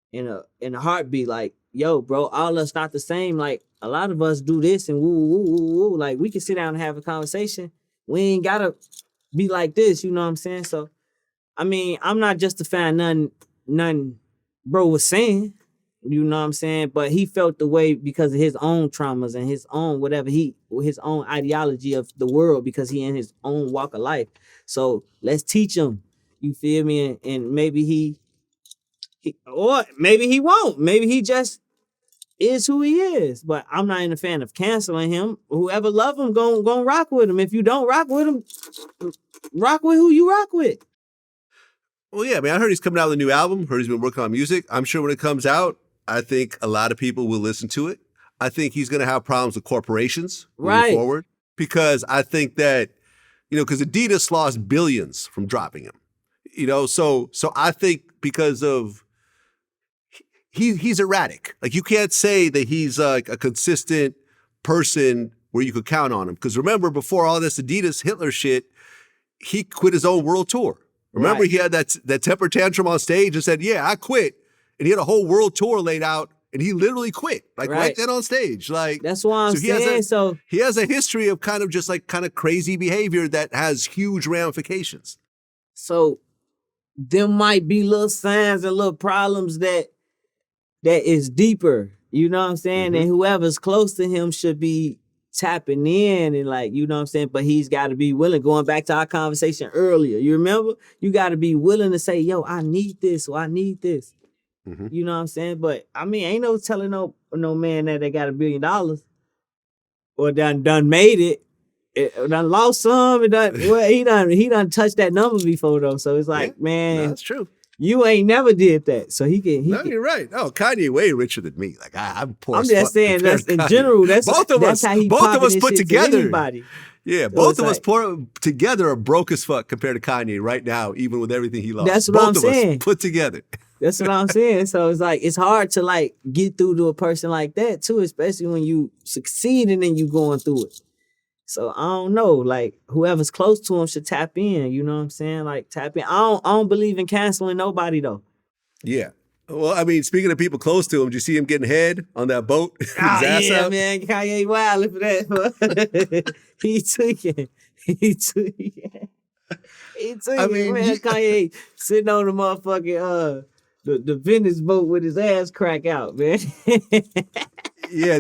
a heartbeat, like, yo, bro, all of us not the same. Like a lot of us do this and woo woo woo woo. Like we can sit down and have a conversation. We ain't gotta be like this. You know what I'm saying? So. I mean, I'm not justifying nothing bro was saying, you know what I'm saying? But he felt the way because of his own traumas and his own his own ideology of the world because he in his own walk of life. So let's teach him, you feel me? And maybe he or maybe he won't. Maybe he just is who he is. But I'm not even a fan of canceling him. Whoever love him, gon' rock with him. If you don't rock with him, rock with who you rock with. Well, yeah, I mean, I heard he's coming out with a new album. Heard he's been working on music. I'm sure when it comes out, I think a lot of people will listen to it. I think he's going to have problems with corporations moving forward because I think that, you know, because Adidas lost billions from dropping him, you know, so I think because of he's erratic. Like you can't say that he's like a consistent person where you could count on him. Because remember, before all this Adidas Hitler shit, he quit his own world tour. Remember, he had that temper tantrum on stage and said, yeah, I quit. And he had a whole world tour laid out and he literally quit, like right then on stage. Like that's why I'm saying he has a history of kind of crazy behavior that has huge ramifications. So there might be little signs and little problems that is deeper. You know what I'm saying? And whoever's close to him should be tapping in and like, you know what I'm saying? But he's got to be willing. Going back to our conversation earlier, you remember? You got to be willing to say, yo, I need this or I need this. You know what I'm saying? But I mean, ain't no telling no man that they got $1 billion or done made it. It done lost some. He done touched that number before though. So it's like, man, no, that's true. You ain't never did that. So he can. You're right. Oh, Kanye way richer than me. Like I'm poor. I'm just saying that's in general. That's both of that's us. How he both of us put to together. anybody. Yeah, both of us together are broke as fuck compared to Kanye right now, even with everything he lost. That's what both I'm of saying. Us put together. That's what I'm saying. So it's like it's hard to like get through to a person like that too, especially when you succeed and then you going through it. So I don't know, like whoever's close to him should tap in. You know what I'm saying? Like tap in. I don't believe in canceling nobody though. Yeah. Well, I mean, speaking of people close to him, did you see him getting head on that boat? His ass yeah, out? man, Kanye wild for that. He tweaking. He tweaking. I mean, man, Kanye sitting on the motherfucking the Venice boat with his ass crack out, man. Yeah,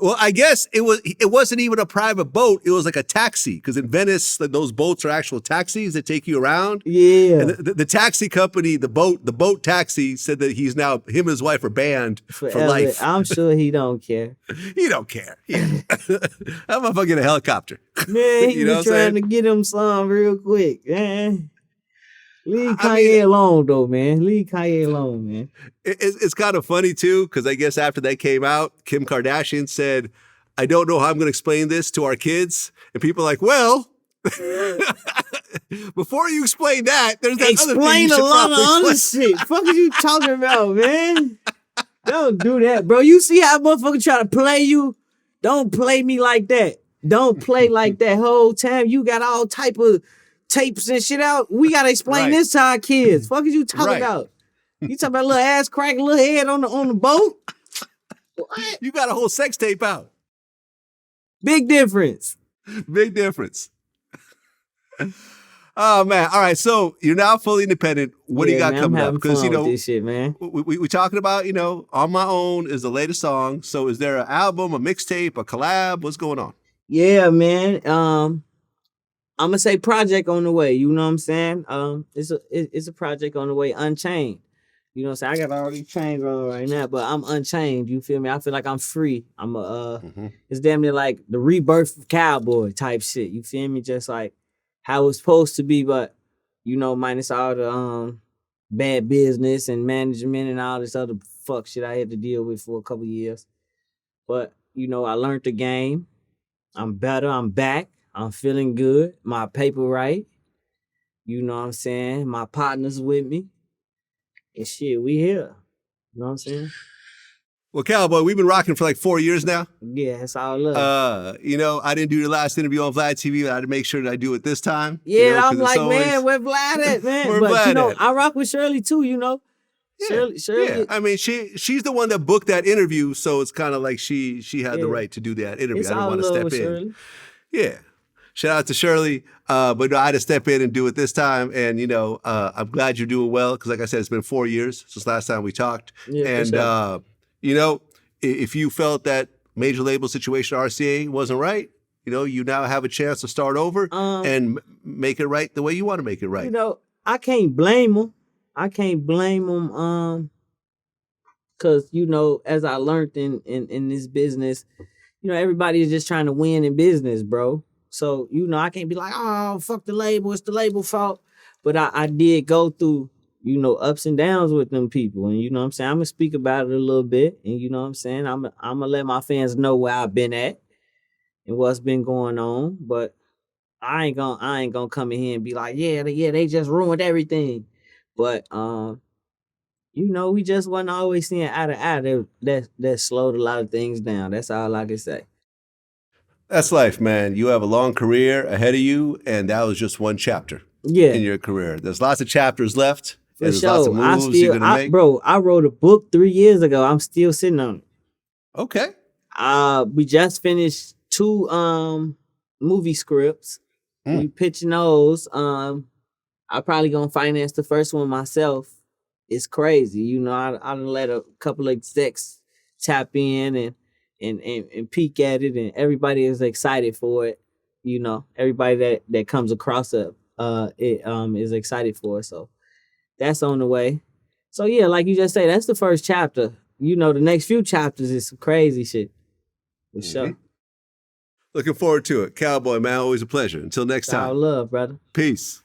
well, I guess it wasn't even a private boat. It was like a taxi because in Venice, those boats are actual taxis that take you around. Yeah. And the taxi company, the boat taxi said that him and his wife are banned for life. I'm sure he don't care. He don't care. Yeah. That motherfucker get a helicopter. Man, he was trying to get him some real quick, man. Leave Kanye alone, though, man. Leave Kanye alone, man. It's kind of funny, too, because I guess after that came out, Kim Kardashian said, I don't know how I'm going to explain this to our kids. And people are like, well, before you explain that, there's that other thing you should a lot of other shit. Fuck are you talking about, man? Don't do that, bro. You see how motherfucker try to play you? Don't play me like that. Don't play like that whole time. You got all type of tapes and shit out. We gotta explain this to our kids. Fuck is you talking about? You talking about little ass crack, little head on the boat? What? You got a whole sex tape out. Big difference. Big difference. Oh man! All right, so you're now fully independent. What do you got coming up? Because you know this shit, man. We talking about On My Own is the latest song. So is there an album, a mixtape, a collab? What's going on? Yeah, man. I'm gonna say project on the way. You know what I'm saying? It's a project on the way. Unchained. You know what I'm saying? I got all these chains on right now, but I'm unchained. You feel me? I feel like I'm free. I'm It's damn near like the rebirth of Calboy type shit. You feel me? Just like how it's supposed to be, but minus all the bad business and management and all this other fuck shit I had to deal with for a couple years. But I learned the game. I'm better. I'm back. I'm feeling good. My paper right. You know what I'm saying? My partner's with me. And shit, we here. You know what I'm saying? Well, Calboy, we've been rocking for like 4 years now. Yeah, it's all love. I didn't do your last interview on VladTV, but I had to make sure that I do it this time. Yeah, I'm like, man, where Vlad at, man? Where but Vlad at? I rock with Shirley too, Yeah, Shirley. Yeah. I mean, she's the one that booked that interview, so it's kind of like she had the right to do that interview. It's I didn't all want to love step with in. Shirley. Yeah. Shout out to Shirley. But no, I had to step in and do it this time. And, I'm glad you're doing well because, like I said, it's been 4 years since last time we talked. Yeah, and, sure. If you felt that major label situation RCA wasn't right, you now have a chance to start over and make it right the way you want to make it right. I can't blame them. Because, as I learned in this business, everybody is just trying to win in business, bro. So, I can't be like, oh, fuck the label. It's the label fault. But I did go through, ups and downs with them people. And you know what I'm saying? I'm going to speak about it a little bit. And you know what I'm saying? I'm going to let my fans know where I've been at and what's been going on. But I ain't gonna come in here and be like, yeah, they just ruined everything. But, we just wasn't always seeing eye to eye. That slowed a lot of things down. That's all I can say. That's life, man. You have a long career ahead of you, and that was just one chapter in your career. There's lots of chapters left. For there's sure. lots of moves you're going to make. Bro, I wrote a book 3 years ago. I'm still sitting on it. Okay. We just finished 2 movie scripts. We pitching those. I probably gonna finance the first one myself. It's crazy. I done let a couple of execs tap in and peek at it, and everybody is excited for it. You know, everybody that comes across it is excited for it. So that's on the way. So yeah, like you just say, that's the first chapter. You know, the next few chapters is some crazy shit. For sure. Looking forward to it. Calboy, man, always a pleasure. Until next All time. love, brother. Peace.